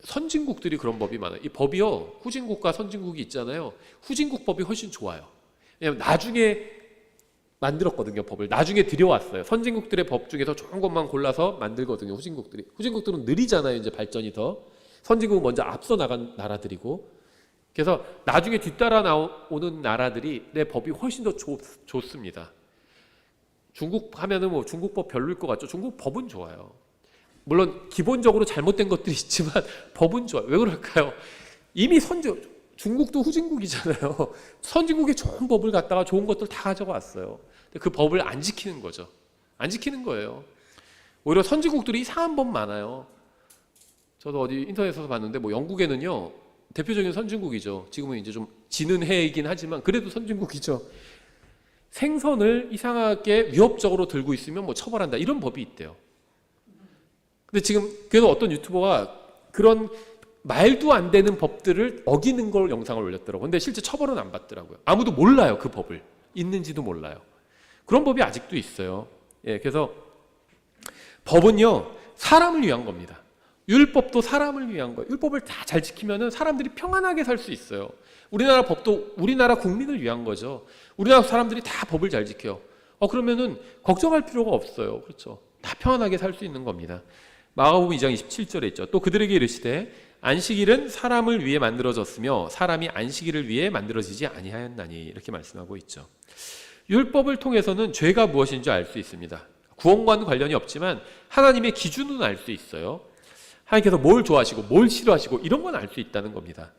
선진국들이 그런 법이 많아요. 이 법이요, 후진국과 선진국이 있잖아요. 후진국 법이 훨씬 좋아요. 왜냐하면 나중에 만들었거든요. 법을 나중에 들여왔어요. 선진국들의 법 중에서 좋은 것만 골라서 만들거든요. 후진국들은 느리잖아요. 이제 발전이 더. 선진국은 먼저 앞서 나간 나라들이고, 그래서 나중에 뒤따라 나오는 나라들이 내 법이 훨씬 더 좋습니다. 중국 하면은 뭐 중국 법 별로일 것 같죠. 중국 법은 좋아요. 물론 기본적으로 잘못된 것들이 있지만 법은 좋아요. 왜 그럴까요? 이미 중국도 후진국이잖아요. 선진국이 좋은 법을 갖다가 좋은 것들 다 가져왔어요. 그 법을 안 지키는 거죠. 안 지키는 거예요. 오히려 선진국들이 이상한 법 많아요. 저도 어디 인터넷에서 봤는데 뭐 영국에는요, 대표적인 선진국이죠. 지금은 이제 좀 지는 해이긴 하지만 그래도 선진국이죠. 생선을 이상하게 위협적으로 들고 있으면 뭐 처벌한다, 이런 법이 있대요. 근데 지금 그래도 어떤 유튜버가 그런 말도 안 되는 법들을 어기는 걸 영상을 올렸더라고요. 근데 실제 처벌은 안 받더라고요. 아무도 몰라요. 그 법을 있는지도 몰라요. 그런 법이 아직도 있어요. 그래서 법은요, 사람을 위한 겁니다. 율법도 사람을 위한 거예요. 율법을 다 잘 지키면은 사람들이 평안하게 살 수 있어요. 우리나라 법도 우리나라 국민을 위한 거죠. 우리나라 사람들이 다 법을 잘 지켜요. 그러면은 걱정할 필요가 없어요. 그렇죠. 다 평안하게 살 수 있는 겁니다. 마가복음 2장 27절에 있죠. 또 그들에게 이르시되 안식일은 사람을 위해 만들어졌으며 사람이 안식일을 위해 만들어지지 아니하였나니, 이렇게 말씀하고 있죠. 율법을 통해서는 죄가 무엇인지 알 수 있습니다. 구원과는 관련이 없지만 하나님의 기준은 알 수 있어요. 하나님께서 뭘 좋아하시고 뭘 싫어하시고 이런 건 알 수 있다는 겁니다.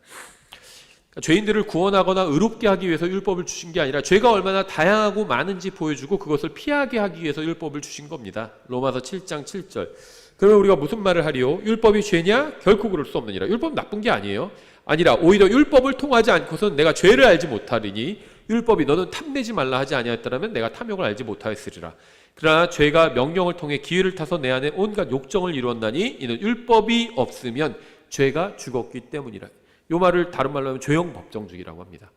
그러니까 죄인들을 구원하거나 의롭게 하기 위해서 율법을 주신 게 아니라 죄가 얼마나 다양하고 많은지 보여주고 그것을 피하게 하기 위해서 율법을 주신 겁니다. 로마서 7장 7절. 그러면 우리가 무슨 말을 하리요? 율법이 죄냐? 결코 그럴 수 없느니라. 율법은 나쁜 게 아니에요. 아니라 오히려 율법을 통하지 않고선 내가 죄를 알지 못하리니, 율법이 너는 탐내지 말라 하지 아니하였더라면 내가 탐욕을 알지 못하였으리라. 그러나 죄가 명령을 통해 기회를 타서 내 안에 온갖 욕정을 이루었나니 이는 율법이 없으면 죄가 죽었기 때문이라. 이 말을 다른 말로 하면 죄형 법정주의라고 합니다.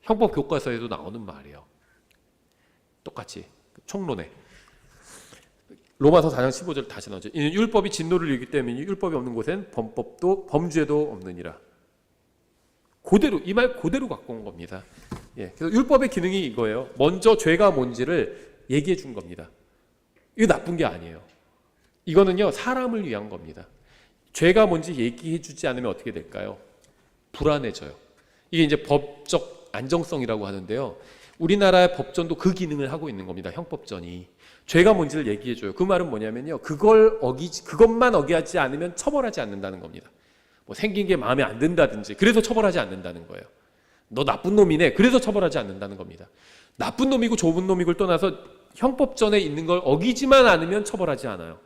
형법 교과서에도 나오는 말이에요. 똑같이 총론에 로마서 4장 15절 다시 나오죠. 이는 율법이 진노를 이루기 때문이니 율법이 없는 곳엔 범법도 범죄도 없느니라. 그대로 이 말 그대로 갖고 온 겁니다. 그래서 율법의 기능이 이거예요. 먼저 죄가 뭔지를 얘기해 준 겁니다. 이거 나쁜 게 아니에요. 이거는요, 사람을 위한 겁니다. 죄가 뭔지 얘기해 주지 않으면 어떻게 될까요? 불안해져요. 이게 이제 법적 안정성이라고 하는데요. 우리나라의 법전도 그 기능을 하고 있는 겁니다. 형법전이. 죄가 뭔지를 얘기해 줘요. 그 말은 뭐냐면요. 그것만 어기하지 않으면 처벌하지 않는다는 겁니다. 뭐 생긴 게 마음에 안 든다든지 그래서 처벌하지 않는다는 거예요. 너 나쁜 놈이네. 그래서 처벌하지 않는다는 겁니다. 나쁜 놈이고 좋은 놈이고 떠나서 형법전에 있는 걸 어기지만 않으면 처벌하지 않아요.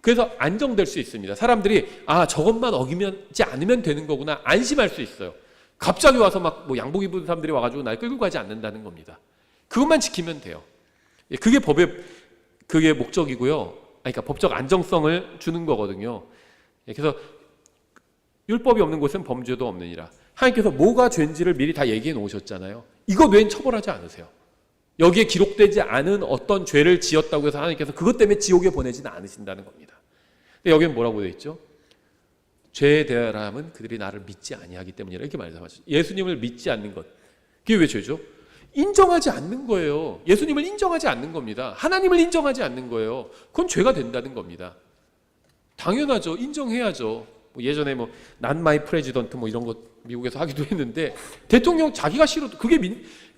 그래서 안정될 수 있습니다. 사람들이 저것만 어기지 않으면 되는 거구나 안심할 수 있어요. 갑자기 와서 막 뭐 양복 입은 사람들이 와가지고 날 끌고 가지 않는다는 겁니다. 그것만 지키면 돼요. 그게 그게 목적이고요. 그러니까 법적 안정성을 주는 거거든요. 그래서 율법이 없는 곳은 범죄도 없느니라. 하나님께서 뭐가 죄인지를 미리 다 얘기해 놓으셨잖아요. 이거 외엔 처벌하지 않으세요. 여기에 기록되지 않은 어떤 죄를 지었다고 해서 하나님께서 그것 때문에 지옥에 보내지는 않으신다는 겁니다. 근데 여기는 뭐라고 되어 있죠? 죄에 대하여는 그들이 나를 믿지 아니하기 때문이라 이렇게 말씀하셨죠. 예수님을 믿지 않는 것. 그게 왜 죄죠? 인정하지 않는 거예요. 예수님을 인정하지 않는 겁니다. 하나님을 인정하지 않는 거예요. 그건 죄가 된다는 겁니다. 당연하죠. 인정해야죠. 예전에 Not my president 이런 거 미국에서 하기도 했는데 대통령 자기가 싫어도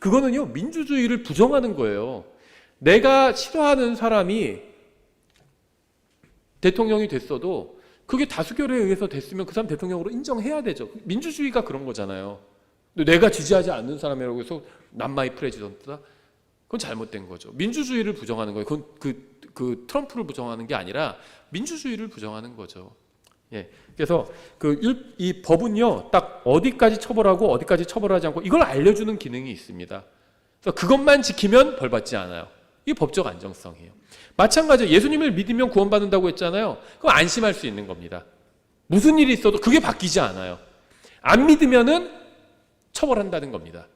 그거는요 민주주의를 부정하는 거예요. 내가 싫어하는 사람이 대통령이 됐어도 그게 다수결에 의해서 됐으면 그 사람 대통령으로 인정해야 되죠. 민주주의가 그런 거잖아요. 근데 내가 지지하지 않는 사람이라고 해서 Not my president다? 그건 잘못된 거죠. 민주주의를 부정하는 거예요. 그건 그 트럼프를 부정하는 게 아니라 민주주의를 부정하는 거죠. 예. 그래서 이 법은요, 딱 어디까지 처벌하고 어디까지 처벌하지 않고 이걸 알려주는 기능이 있습니다. 그래서 그것만 지키면 벌받지 않아요. 이게 법적 안정성이에요. 마찬가지로 예수님을 믿으면 구원받는다고 했잖아요. 그럼 안심할 수 있는 겁니다. 무슨 일이 있어도 그게 바뀌지 않아요. 안 믿으면은 처벌한다는 겁니다.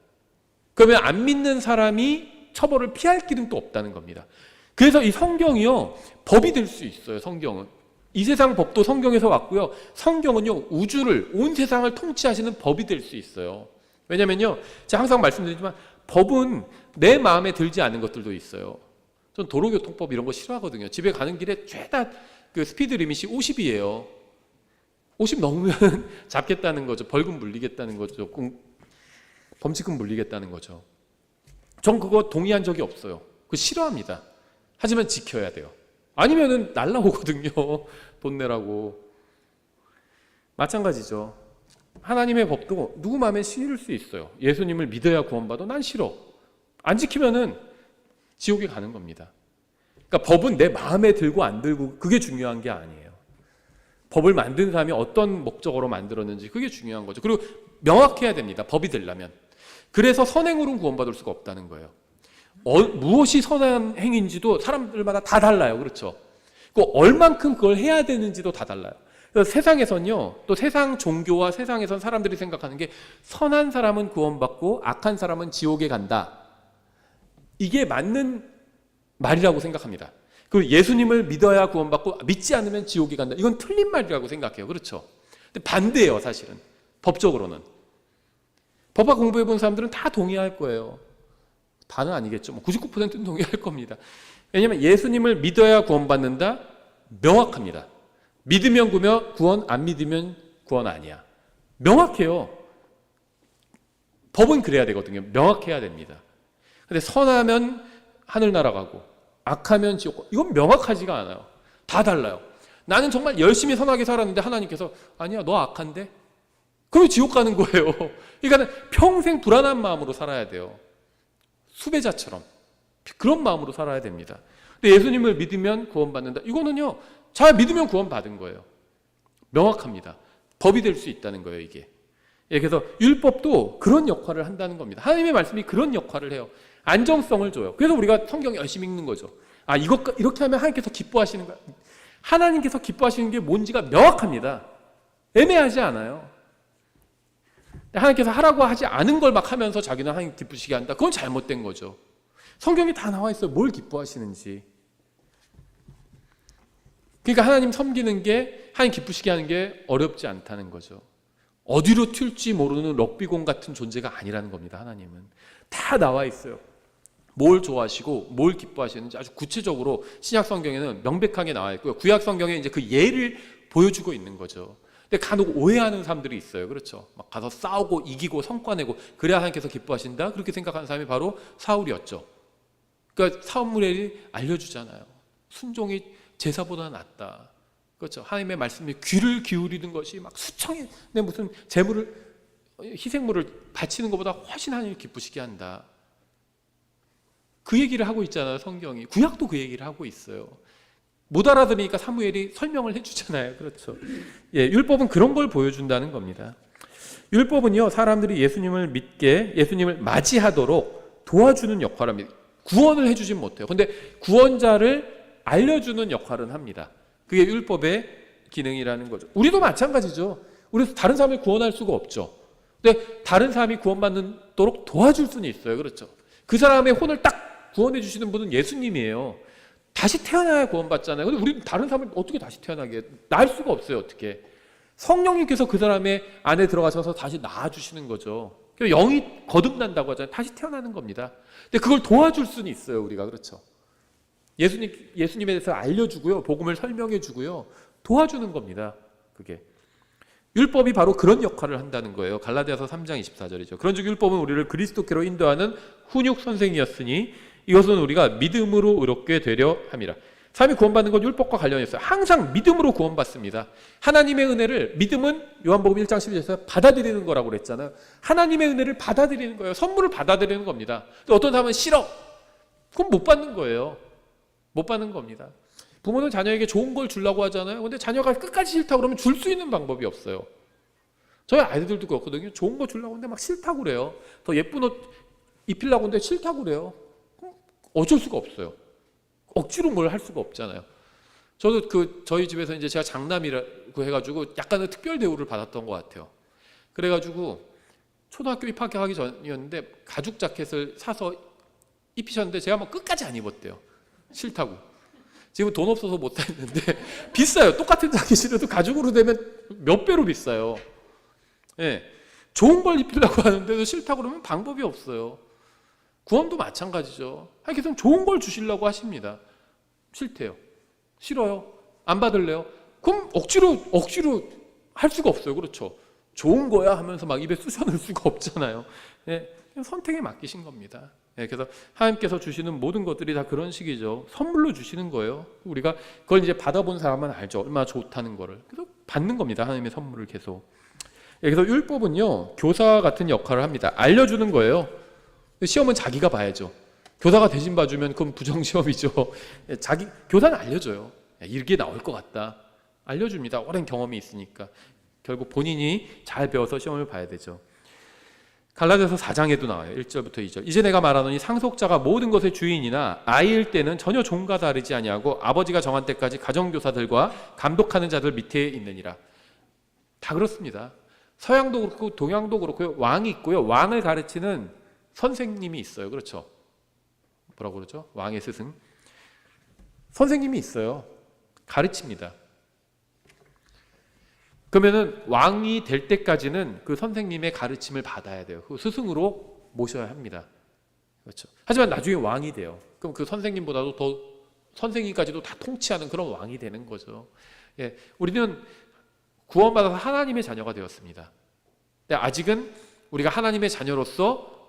그러면 안 믿는 사람이 처벌을 피할 길은 또 없다는 겁니다. 그래서 이 성경이요, 법이 될 수 있어요. 성경은. 이 세상 법도 성경에서 왔고요. 성경은요, 온 세상을 통치하시는 법이 될 수 있어요. 왜냐면요, 제가 항상 말씀드리지만 법은 내 마음에 들지 않는 것들도 있어요. 전 도로교통법 이런 거 싫어하거든요. 집에 가는 길에 죄다 스피드 리밋이 50이에요. 50 넘으면 잡겠다는 거죠. 벌금 물리겠다는 거죠. 범칙금 물리겠다는 거죠. 전 그거 동의한 적이 없어요. 그거 싫어합니다. 하지만 지켜야 돼요. 아니면은 날라오거든요. 돈 내라고. 마찬가지죠. 하나님의 법도 누구 마음에 싫을 수 있어요. 예수님을 믿어야 구원받아. 난 싫어. 안 지키면은 지옥에 가는 겁니다. 그러니까 법은 내 마음에 들고 안 들고 그게 중요한 게 아니에요. 법을 만든 사람이 어떤 목적으로 만들었는지 그게 중요한 거죠. 그리고 명확해야 됩니다. 법이 되려면. 그래서 선행으로는 구원받을 수가 없다는 거예요. 무엇이 선한 행위인지도 사람들마다 다 달라요. 그렇죠? 얼만큼 그걸 해야 되는지도 다 달라요. 그래서 세상에선요, 또 세상 종교와 세상에선 사람들이 생각하는 게 선한 사람은 구원받고 악한 사람은 지옥에 간다. 이게 맞는 말이라고 생각합니다. 그리고 예수님을 믿어야 구원받고 믿지 않으면 지옥에 간다. 이건 틀린 말이라고 생각해요. 그렇죠? 근데 반대예요, 사실은. 법적으로는. 법학 공부해 본 사람들은 다 동의할 거예요. 다는 아니겠죠. 99%는 동의할 겁니다. 왜냐하면 예수님을 믿어야 구원받는다? 명확합니다. 믿으면 구원, 안 믿으면 구원 아니야. 명확해요. 법은 그래야 되거든요. 명확해야 됩니다. 근데 선하면 하늘나라 가고 악하면 지옥 가고 이건 명확하지가 않아요. 다 달라요. 나는 정말 열심히 선하게 살았는데 하나님께서 아니야 너 악한데? 그럼 지옥 가는 거예요. 그러니까 평생 불안한 마음으로 살아야 돼요. 수배자처럼 그런 마음으로 살아야 됩니다. 근데 예수님을 믿으면 구원받는다. 이거는요 잘 믿으면 구원받은 거예요. 명확합니다. 법이 될 수 있다는 거예요 이게. 그래서 율법도 그런 역할을 한다는 겁니다. 하나님의 말씀이 그런 역할을 해요. 안정성을 줘요. 그래서 우리가 성경 열심히 읽는 거죠. 이렇게 하면 하나님께서 기뻐하시는 거야. 하나님께서 기뻐하시는 게 뭔지가 명확합니다. 애매하지 않아요. 하나님께서 하라고 하지 않은 걸 막 하면서 자기는 하나님 기쁘시게 한다. 그건 잘못된 거죠. 성경에 다 나와 있어요. 뭘 기뻐하시는지. 그러니까 하나님 섬기는 게 하나님 기쁘시게 하는 게 어렵지 않다는 거죠. 어디로 튈지 모르는 럭비공 같은 존재가 아니라는 겁니다. 하나님은 다 나와 있어요. 뭘 좋아하시고 뭘 기뻐하시는지 아주 구체적으로 신약 성경에는 명백하게 나와 있고요. 구약 성경에 이제 그 예를 보여주고 있는 거죠. 근데 간혹 오해하는 사람들이 있어요. 그렇죠? 막 가서 싸우고 이기고 성과 내고 그래야 하나님께서 기뻐하신다. 그렇게 생각하는 사람이 바로 사울이었죠. 그러니까 사무엘이 알려주잖아요. 순종이 제사보다 낫다. 그렇죠? 하나님의 말씀에 귀를 기울이는 것이 막 수청에 내 무슨 제물을 희생물을 바치는 것보다 훨씬 하나님을 기쁘시게 한다. 그 얘기를 하고 있잖아요. 성경이. 구약도 그 얘기를 하고 있어요. 못 알아들으니까 사무엘이 설명을 해주잖아요. 그렇죠? 예, 율법은 그런 걸 보여준다는 겁니다. 율법은요, 사람들이 예수님을 믿게, 예수님을 맞이하도록 도와주는 역할을 합니다. 구원을 해주진 못해요. 근데 구원자를 알려주는 역할은 합니다. 그게 율법의 기능이라는 거죠. 우리도 마찬가지죠. 우리도 다른 사람을 구원할 수가 없죠. 근데 다른 사람이 구원받도록 도와줄 수는 있어요. 그렇죠? 그 사람의 혼을 딱 구원해 주시는 분은 예수님이에요. 다시 태어나야 구원받잖아요. 근데 우리는 다른 사람을 어떻게 다시 태어나게 해요? 낳을 수가 없어요. 어떻게? 성령님께서 그 사람의 안에 들어가셔서 다시 낳아주시는 거죠. 영이 거듭난다고 하잖아요. 다시 태어나는 겁니다. 근데 그걸 도와줄 수는 있어요. 우리가. 그렇죠? 예수님에 대해서 알려주고요. 복음을 설명해주고요. 도와주는 겁니다. 그게. 율법이 바로 그런 역할을 한다는 거예요. 갈라디아서 3장 24절이죠. 그런즉 율법은 우리를 그리스도께로 인도하는 훈육 선생이었으니 이것은 우리가 믿음으로 의롭게 되려 함이라. 사람이 구원받는 건 율법과 관련이 있어요. 항상 믿음으로 구원받습니다. 하나님의 은혜를, 믿음은 요한복음 1장 12절에서 받아들이는 거라고 그랬잖아요. 하나님의 은혜를 받아들이는 거예요. 선물을 받아들이는 겁니다. 또 어떤 사람은 싫어. 그럼 못 받는 거예요. 못 받는 겁니다. 부모는 자녀에게 좋은 걸 주려고 하잖아요. 근데 자녀가 끝까지 싫다고 그러면 줄 수 있는 방법이 없어요. 저희 아이들도 그렇거든요. 좋은 거 주려고 하는데 막 싫다고 그래요. 더 예쁜 옷 입히려고 하는데 싫다고 그래요. 그럼 어쩔 수가 없어요. 억지로 뭘 할 수가 없잖아요. 저도 저희 집에서 이제 제가 장남이라고 해가지고 약간의 특별 대우를 받았던 것 같아요. 그래가지고 초등학교 입학하기 전이었는데 가죽 자켓을 사서 입히셨는데 제가 막 끝까지 안 입었대요. 싫다고. 지금 돈 없어서 못 샀는데 비싸요. 똑같은 자켓이라도 가죽으로 되면 몇 배로 비싸요. 예, 좋은 걸 입히려고 하는데도 싫다고 그러면 방법이 없어요. 구원도 마찬가지죠. 하나님께서는 좋은 걸 주시려고 하십니다. 싫대요. 싫어요. 안 받을래요. 그럼 억지로 할 수가 없어요. 그렇죠? 좋은 거야 하면서 막 입에 쑤셔넣을 수가 없잖아요. 예, 그냥 선택에 맡기신 겁니다. 예, 그래서 하나님께서 주시는 모든 것들이 다 그런 식이죠. 선물로 주시는 거예요. 우리가 그걸 이제 받아본 사람은 알죠. 얼마나 좋다는 거를. 그래서 받는 겁니다. 하나님의 선물을 계속. 예, 그래서 율법은요, 교사 같은 역할을 합니다. 알려주는 거예요. 시험은 자기가 봐야죠. 교사가 대신 봐주면 그건 부정시험이죠. 예, 교사는 알려줘요. 야, 이게 나올 것 같다. 알려줍니다. 오랜 경험이 있으니까. 결국 본인이 잘 배워서 시험을 봐야 되죠. 갈라디아서 4장에도 나와요. 1절부터 2절. 이제 내가 말하노니 상속자가 모든 것의 주인이나 아이일 때는 전혀 종과 다르지 아니하고 아버지가 정한 때까지 가정교사들과 감독하는 자들 밑에 있느니라. 다 그렇습니다. 서양도 그렇고 동양도 그렇고요. 왕이 있고요. 왕을 가르치는 선생님이 있어요. 그렇죠? 뭐라고 그러죠? 왕의 스승. 선생님이 있어요. 가르칩니다. 그러면은 왕이 될 때까지는 그 선생님의 가르침을 받아야 돼요. 그 스승으로 모셔야 합니다. 그렇죠. 하지만 나중에 왕이 돼요. 그럼 그 선생님보다도 더 선생님까지도 다 통치하는 그런 왕이 되는 거죠. 예, 우리는 구원받아서 하나님의 자녀가 되었습니다. 근데 아직은 우리가 하나님의 자녀로서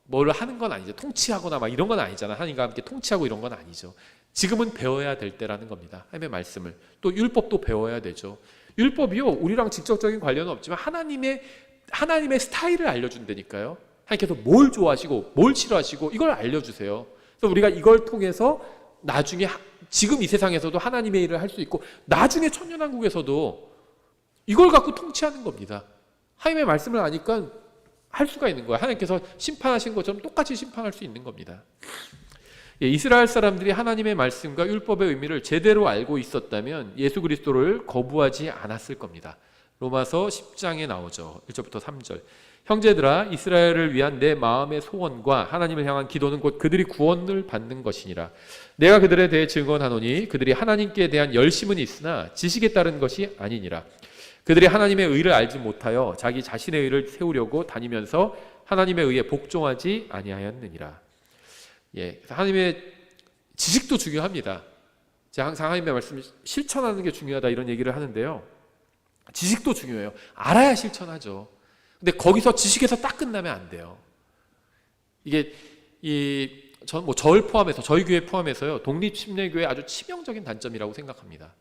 뭘 하는 건 아니죠. 통치하거나 막 이런 건 아니잖아요. 하나님과 함께 통치하고 이런 건 아니죠. 지금은 배워야 될 때라는 겁니다. 하나님의 말씀을. 또 율법도 배워야 되죠. 율법이요, 우리랑 직접적인 관련은 없지만 하나님의 스타일을 알려준다니까요. 하나님께서 뭘 좋아하시고 뭘 싫어하시고 이걸 알려주세요. 그래서 우리가 이걸 통해서 나중에 지금 이 세상에서도 하나님의 일을 할 수 있고 나중에 천년왕국에서도 이걸 갖고 통치하는 겁니다. 하나님의 말씀을 아니까 할 수가 있는 거예요. 하나님께서 심판하신 것처럼 똑같이 심판할 수 있는 겁니다. 예, 이스라엘 사람들이 하나님의 말씀과 율법의 의미를 제대로 알고 있었다면 예수 그리스도를 거부하지 않았을 겁니다. 로마서 10장에 나오죠. 1절부터 3절. 형제들아, 이스라엘을 위한 내 마음의 소원과 하나님을 향한 기도는 곧 그들이 구원을 받는 것이니라. 내가 그들에 대해 증언하노니 그들이 하나님께 대한 열심은 있으나 지식에 따른 것이 아니니라. 그들이 하나님의 의를 알지 못하여 자기 자신의 의를 세우려고 다니면서 하나님의 의에 복종하지 아니하였느니라. 예, 하나님의 지식도 중요합니다. 제가 항상 하나님의 말씀을 실천하는 게 중요하다 이런 얘기를 하는데요. 지식도 중요해요. 알아야 실천하죠. 근데 거기서 지식에서 딱 끝나면 안 돼요. 이게 저를 포함해서 저희 교회 포함해서요, 독립침례교회 아주 치명적인 단점이라고 생각합니다.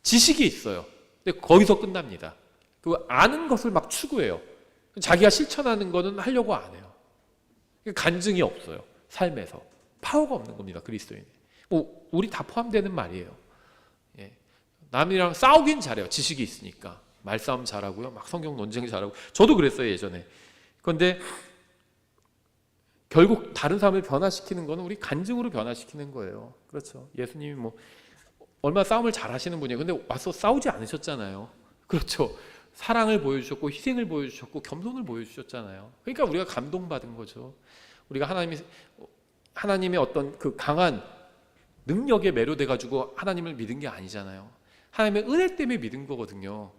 지식이 있어요. 근데 거기서 끝납니다. 그 아는 것을 막 추구해요. 자기가 실천하는 거는 하려고 안 해요. 간증이 없어요. 삶에서 파워가 없는 겁니다. 그리스도인이. 뭐 우리 다 포함되는 말이에요. 예. 남이랑 싸우긴 잘해요. 지식이 있으니까 말싸움 잘하고요. 막 성경 논쟁 잘하고. 저도 그랬어요 예전에. 그런데 결국 다른 사람을 변화시키는 거는 우리 간증으로 변화시키는 거예요. 그렇죠. 예수님이 뭐 얼마나 싸움을 잘하시는 분이에요. 근데 와서 싸우지 않으셨잖아요. 그렇죠. 사랑을 보여주셨고 희생을 보여주셨고 겸손을 보여주셨잖아요. 그러니까 우리가 감동받은 거죠. 우리가 하나님의 어떤 그 강한 능력에 매료돼 가지고 하나님을 믿은 게 아니잖아요. 하나님의 은혜 때문에 믿은 거거든요.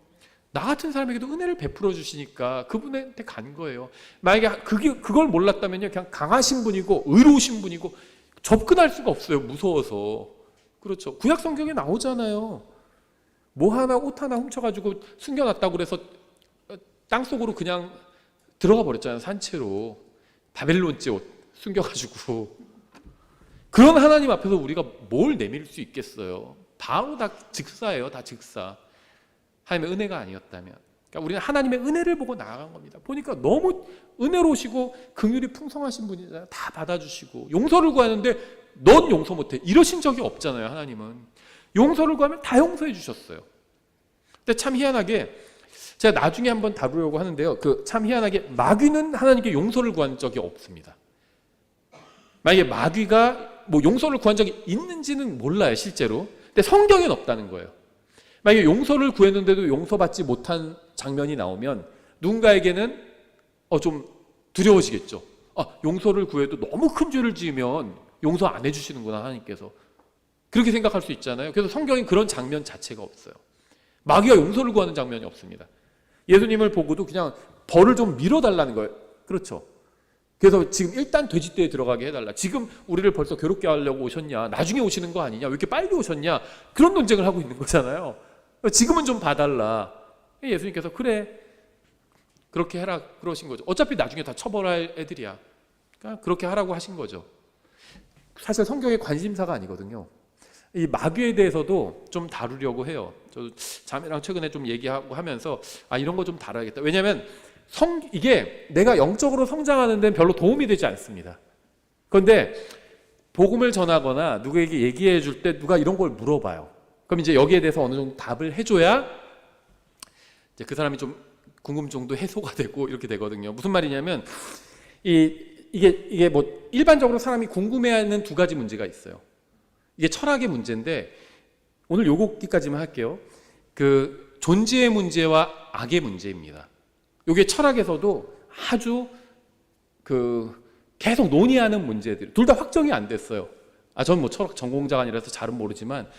나 같은 사람에게도 은혜를 베풀어 주시니까 그분한테 간 거예요. 만약에 그걸 몰랐다면요, 그냥 강하신 분이고 의로우신 분이고 접근할 수가 없어요. 무서워서. 그렇죠. 구약 성경에 나오잖아요. 뭐 하나 옷 하나 훔쳐가지고 숨겨놨다고 그래서 땅속으로 그냥 들어가 버렸잖아요. 산채로 바벨론제 옷 숨겨가지고. 그런 하나님 앞에서 우리가 뭘 내밀 수 있겠어요? 바로 다 즉사예요. 다 즉사. 하나님의 은혜가 아니었다면. 그러니까 우리는 하나님의 은혜를 보고 나아간 겁니다. 보니까 너무 은혜로우시고 긍휼이 풍성하신 분이잖아요. 다 받아주시고 용서를 구하는데 넌 용서 못해 이러신 적이 없잖아요. 하나님은 용서를 구하면 다 용서해 주셨어요. 근데 참 희한하게 제가 나중에 한번 다루려고 하는데요. 참 희한하게 마귀는 하나님께 용서를 구한 적이 없습니다. 만약에 마귀가 뭐 용서를 구한 적이 있는지는 몰라요, 실제로. 근데 성경에는 없다는 거예요. 만약에 용서를 구했는데도 용서받지 못한 장면이 나오면 누군가에게는 좀 두려워지겠죠. 용서를 구해도 너무 큰 죄를 지으면 용서 안 해주시는구나, 하나님께서. 그렇게 생각할 수 있잖아요. 그래서 성경에 그런 장면 자체가 없어요. 마귀가 용서를 구하는 장면이 없습니다. 예수님을 보고도 그냥 벌을 좀 밀어달라는 거예요. 그렇죠. 그래서 지금 일단 돼지떼에 들어가게 해달라. 지금 우리를 벌써 괴롭게 하려고 오셨냐? 나중에 오시는 거 아니냐? 왜 이렇게 빨리 오셨냐? 그런 논쟁을 하고 있는 거잖아요. 지금은 좀 봐달라. 예수님께서 그래, 그렇게 해라 그러신 거죠. 어차피 나중에 다 처벌할 애들이야. 그러니까 그렇게 하라고 하신 거죠. 사실 성경의 관심사가 아니거든요. 이 마귀에 대해서도 좀 다루려고 해요. 저도 자매랑 최근에 좀 얘기하고 하면서 이런 거 좀 다뤄야겠다. 왜냐하면 이게 내가 영적으로 성장하는 데는 별로 도움이 되지 않습니다. 그런데 복음을 전하거나 누구에게 얘기해 줄 때 누가 이런 걸 물어봐요. 그럼 이제 여기에 대해서 어느 정도 답을 해줘야 이제 그 사람이 좀 궁금증도 해소가 되고 이렇게 되거든요. 무슨 말이냐면 이게 뭐 일반적으로 사람이 궁금해하는 두 가지 문제가 있어요. 이게 철학의 문제인데 오늘 요거까지만 할게요. 그 존재의 문제와 악의 문제입니다. 이게 철학에서도 아주 계속 논의하는 문제들, 둘 다 확정이 안 됐어요. 저는 뭐 철학 전공자가 아니라서 잘은 모르지만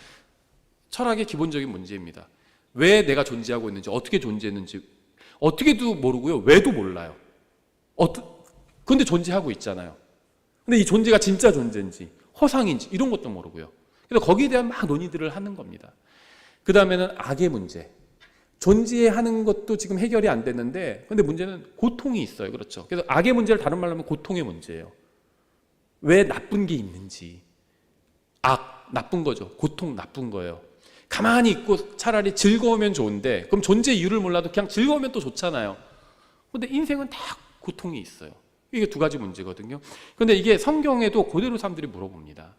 철학의 기본적인 문제입니다. 왜 내가 존재하고 있는지, 어떻게 존재했는지, 어떻게도 모르고요, 왜도 몰라요. 근데 존재하고 있잖아요. 근데 이 존재가 진짜 존재인지 허상인지 이런 것도 모르고요. 그래서 거기에 대한 막 논의들을 하는 겁니다. 그 다음에는 악의 문제. 존재하는 것도 지금 해결이 안 됐는데, 근데 문제는 고통이 있어요. 그렇죠. 그래서 악의 문제를 다른 말로 하면 고통의 문제예요. 왜 나쁜 게 있는지. 나쁜 거죠. 고통 나쁜 거예요. 가만히 있고 차라리 즐거우면 좋은데, 그럼 존재 이유를 몰라도 그냥 즐거우면 또 좋잖아요. 근데 인생은 다 고통이 있어요. 이게 두 가지 문제거든요. 근데 이게 성경에도 그대로 사람들이 물어봅니다.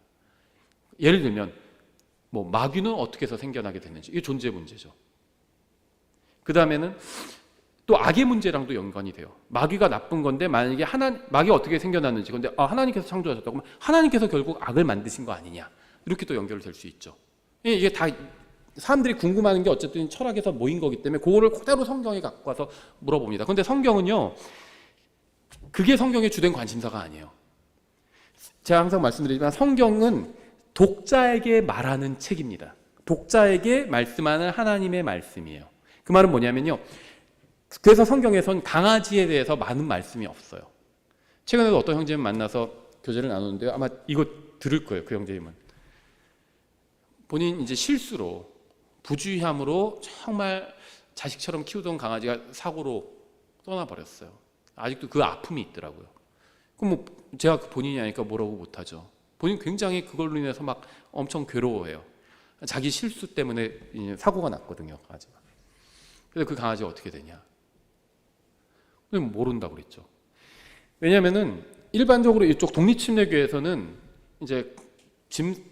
예를 들면 뭐 마귀는 어떻게 해서 생겨나게 됐는지, 이게 존재 문제죠. 그 다음에는 또 악의 문제랑도 연관이 돼요. 마귀가 나쁜 건데 만약에 마귀가 어떻게 생겨났는지, 근데 하나님께서 창조하셨다고 하면 하나님께서 결국 악을 만드신 거 아니냐, 이렇게 또 연결될 수 있죠. 이게 다 사람들이 궁금해하는 게 어쨌든 철학에서 모인 거기 때문에 그거를 그대로 성경에 갖고 와서 물어봅니다. 근데 성경은요, 그게 성경의 주된 관심사가 아니에요. 제가 항상 말씀드리지만 성경은 독자에게 말하는 책입니다. 독자에게 말씀하는 하나님의 말씀이에요. 그 말은 뭐냐면요, 그래서 성경에선 강아지에 대해서 많은 말씀이 없어요. 최근에도 어떤 형제님 만나서 교제를 나누는데요. 아마 이거 들을 거예요. 그 형제님은. 본인 이제 실수로 부주의함으로 정말 자식처럼 키우던 강아지가 사고로 떠나버렸어요. 아직도 그 아픔이 있더라고요. 그럼 뭐 제가 본인이 아니까 뭐라고 못하죠. 본인 굉장히 그걸로 인해서 막 엄청 괴로워해요. 자기 실수 때문에 사고가 났거든요, 강아지가. 그래서 그 강아지가 어떻게 되냐? 모른다고 그랬죠. 왜냐하면은 일반적으로 이쪽 독립침례교에서는 이제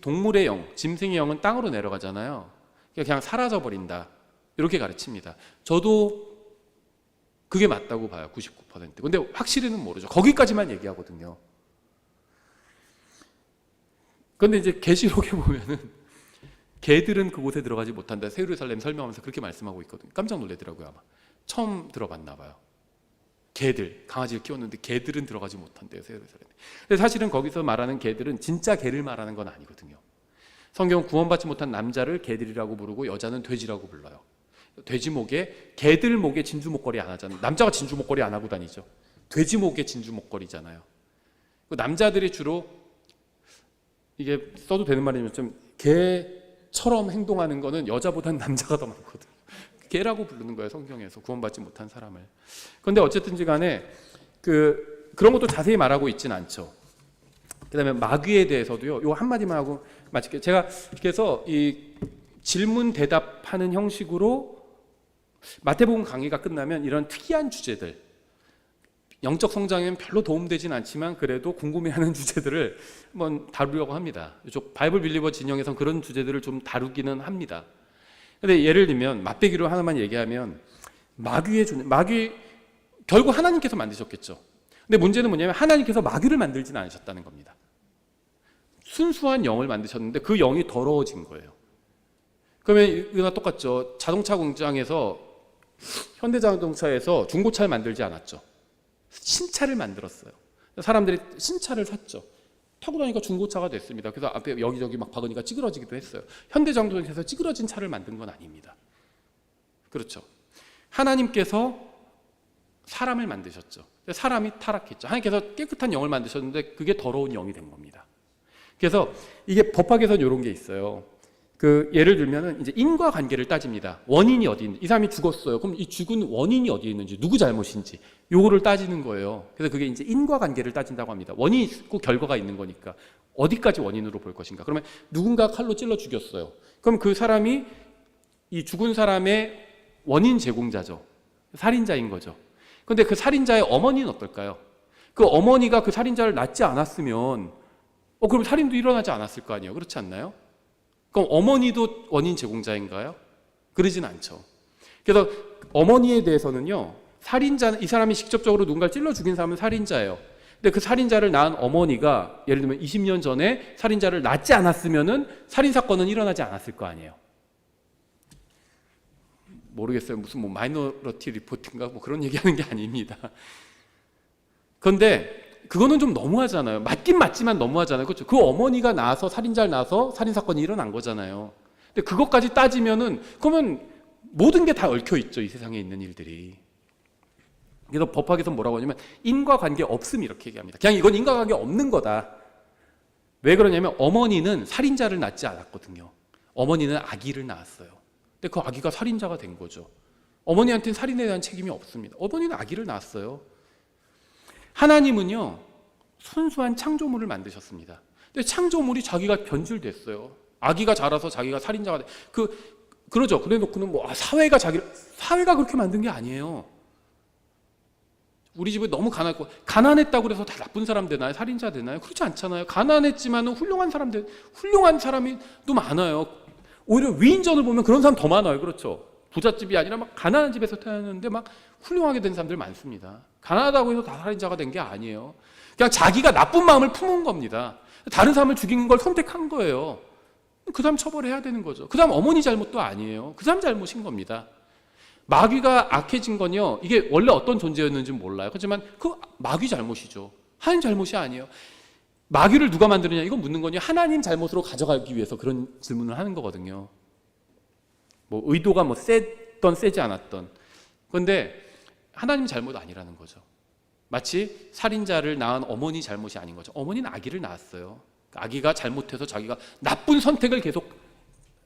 동물의 영, 짐승의 영은 땅으로 내려가잖아요. 그냥 사라져 버린다 이렇게 가르칩니다. 저도 그게 맞다고 봐요. 99%. 근데 확실히는 모르죠. 거기까지만 얘기하거든요. 그런데 이제 계시록에 보면은 개들은 그곳에 들어가지 못한다. 새 예루살렘 설명하면서 그렇게 말씀하고 있거든요. 깜짝 놀라더라고요. 아마 처음 들어봤나 봐요. 개들, 강아지를 키웠는데 개들은 들어가지 못한대요, 새 예루살렘에. 근데 사실은 거기서 말하는 개들은 진짜 개를 말하는 건 아니거든요. 성경은 구원받지 못한 남자를 개들이라고 부르고 여자는 돼지라고 불러요. 돼지 목에, 개들 목에 진주 목걸이 안 하잖아요. 남자가 진주 목걸이 안 하고 다니죠. 돼지 목에 진주 목걸이잖아요. 남자들이 주로 이게 써도 되는 말이면 좀 개처럼 행동하는 거는 여자보다는 남자가 더 많거든요. 개라고 부르는 거예요, 성경에서. 구원받지 못한 사람을. 그런데 어쨌든지 간에 그런 것도 자세히 말하고 있진 않죠. 그 다음에 마귀에 대해서도요, 요 한마디만 하고 마칠게요. 제가 그래서 이 질문 대답하는 형식으로 마태복음 강의가 끝나면 이런 특이한 주제들, 영적 성장에는 별로 도움되진 않지만 그래도 궁금해하는 주제들을 한번 다루려고 합니다. 이쪽 바이블 빌리버 진영에서는 그런 주제들을 좀 다루기는 합니다. 근데 예를 들면 맛배기로 하나만 얘기하면 마귀의 존재, 마귀 결국 하나님께서 만드셨겠죠. 근데 문제는 뭐냐면 하나님께서 마귀를 만들지는 않으셨다는 겁니다. 순수한 영을 만드셨는데 그 영이 더러워진 거예요. 그러면 이거나 똑같죠. 자동차 공장에서 현대자동차에서 중고차를 만들지 않았죠. 신차를 만들었어요. 사람들이 신차를 샀죠. 타고 다니까 중고차가 됐습니다. 그래서 앞에 여기저기 막 박으니까 찌그러지기도 했어요. 현대자동차에서 찌그러진 차를 만든 건 아닙니다. 그렇죠. 하나님께서 사람을 만드셨죠. 사람이 타락했죠. 하나님께서 깨끗한 영을 만드셨는데 그게 더러운 영이 된 겁니다. 그래서 이게 법학에서는 이런 게 있어요. 예를 들면은 이제 인과관계를 따집니다. 원인이 어디 있는지, 이 사람이 죽었어요. 그럼 이 죽은 원인이 어디 있는지, 누구 잘못인지 요거를 따지는 거예요. 그래서 그게 이제 인과관계를 따진다고 합니다. 원인이 있고 결과가 있는 거니까 어디까지 원인으로 볼 것인가. 그러면 누군가 칼로 찔러 죽였어요. 그럼 그 사람이 이 죽은 사람의 원인 제공자죠. 살인자인 거죠. 그런데 그 살인자의 어머니는 어떨까요? 그 어머니가 그 살인자를 낳지 않았으면 그럼 살인도 일어나지 않았을 거 아니에요. 그렇지 않나요? 그럼 어머니도 원인 제공자인가요? 그러진 않죠. 그래서 어머니에 대해서는요, 살인자는, 이 사람이 직접적으로 누군가를 찔러 죽인 사람은 살인자예요. 근데 그 살인자를 낳은 어머니가 예를 들면 20년 전에 살인자를 낳지 않았으면은 살인사건은 일어나지 않았을 거 아니에요. 모르겠어요. 무슨 마이너리티 리포트인가 그런 얘기하는 게 아닙니다. 그런데 그거는 좀 너무하잖아요. 맞긴 맞지만 너무하잖아요. 그렇죠? 그 어머니가 낳아서 살인자를 낳아서 살인사건이 일어난 거잖아요. 근데 그것까지 따지면은 그러면 모든 게 다 얽혀 있죠. 이 세상에 있는 일들이. 그래서 법학에서 뭐라고 하냐면 인과관계 없음 이렇게 얘기합니다. 그냥 이건 인과관계 없는 거다. 왜 그러냐면 어머니는 살인자를 낳지 않았거든요. 어머니는 아기를 낳았어요. 근데 그 아기가 살인자가 된 거죠. 어머니한테는 살인에 대한 책임이 없습니다. 어머니는 아기를 낳았어요. 하나님은요, 순수한 창조물을 만드셨습니다. 근데 창조물이 자기가 변질됐어요. 아기가 자라서 자기가 살인자가 돼. 그러죠. 그래 놓고는 사회가 그렇게 만든 게 아니에요. 우리 집에 너무 가난했다고 해서 다 나쁜 사람 되나요? 살인자 되나요? 그렇지 않잖아요. 가난했지만 훌륭한 사람이 또 많아요. 오히려 위인전을 보면 그런 사람 더 많아요. 그렇죠. 부잣집이 아니라 막 가난한 집에서 태어났는데 막 훌륭하게 된 사람들 많습니다. 가난하다고 해서 다 살인자가 된 게 아니에요. 그냥 자기가 나쁜 마음을 품은 겁니다. 다른 사람을 죽이는 걸 선택한 거예요. 그 사람 처벌해야 되는 거죠. 그 사람 어머니 잘못도 아니에요. 그 사람 잘못인 겁니다. 마귀가 악해진 건요, 이게 원래 어떤 존재였는지는 몰라요. 그렇지만 그 마귀 잘못이죠. 하나님 잘못이 아니에요. 마귀를 누가 만드느냐 이건 묻는 건요, 하나님 잘못으로 가져가기 위해서 그런 질문을 하는 거거든요. 의도가 세던 세지 않았던. 그런데 하나님 잘못 아니라는 거죠. 마치 살인자를 낳은 어머니 잘못이 아닌 거죠. 어머니는 아기를 낳았어요. 아기가 잘못해서 자기가 나쁜 선택을 계속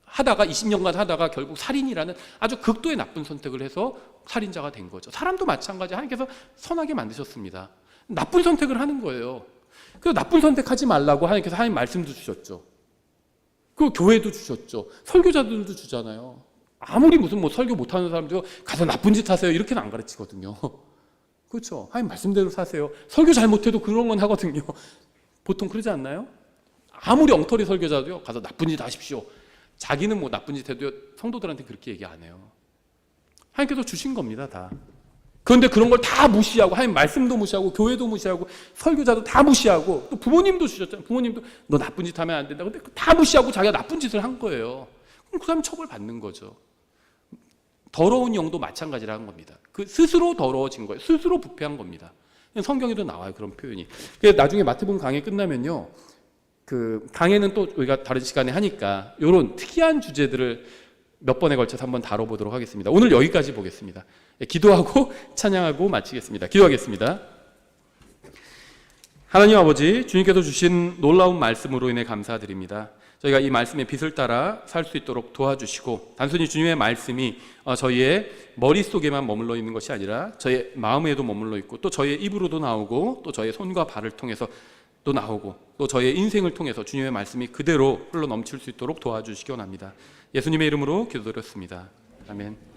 하다가 20년간 하다가 결국 살인이라는 아주 극도의 나쁜 선택을 해서 살인자가 된 거죠. 사람도 마찬가지. 하나님께서 선하게 만드셨습니다. 나쁜 선택을 하는 거예요. 그래서 나쁜 선택하지 말라고 하나님께서 하나님 말씀도 주셨죠. 그 교회도 주셨죠. 설교자들도 주잖아요. 아무리 무슨 뭐 설교 못하는 사람도 가서 나쁜 짓 하세요 이렇게는 안 가르치거든요. 그렇죠. 하나님 말씀대로 사세요. 설교 잘못해도 그런 건 하거든요. 보통 그러지 않나요? 아무리 엉터리 설교자도요, 가서 나쁜 짓 하십시오. 자기는 뭐 나쁜 짓 해도 성도들한테 그렇게 얘기 안 해요. 하나님께서 주신 겁니다, 다. 그런데 그런 걸 다 무시하고, 하나님 말씀도 무시하고, 교회도 무시하고, 설교자도 다 무시하고, 또 부모님도 주셨잖아요. 부모님도 너 나쁜 짓 하면 안 된다. 근데 다 무시하고 자기가 나쁜 짓을 한 거예요. 그럼 그 사람이 처벌받는 거죠. 더러운 영도 마찬가지라는 겁니다. 그 스스로 더러워진 거예요. 스스로 부패한 겁니다. 성경에도 나와요, 그런 표현이. 그래서 나중에 마태복음 강의 끝나면요, 그 강의는 또 우리가 다른 시간에 하니까 이런 특이한 주제들을 몇 번에 걸쳐서 한번 다뤄보도록 하겠습니다. 오늘 여기까지 보겠습니다. 기도하고 찬양하고 마치겠습니다. 기도하겠습니다. 하나님 아버지, 주님께서 주신 놀라운 말씀으로 인해 감사드립니다. 저희가 이 말씀의 빛을 따라 살 수 있도록 도와주시고, 단순히 주님의 말씀이 저희의 머릿속에만 머물러 있는 것이 아니라 저희의 마음에도 머물러 있고, 또 저희의 입으로도 나오고, 또 저희의 손과 발을 통해서 또 나오고, 또 저희의 인생을 통해서 주님의 말씀이 그대로 흘러 넘칠 수 있도록 도와주시기 원합니다. 예수님의 이름으로 기도드렸습니다. 아멘.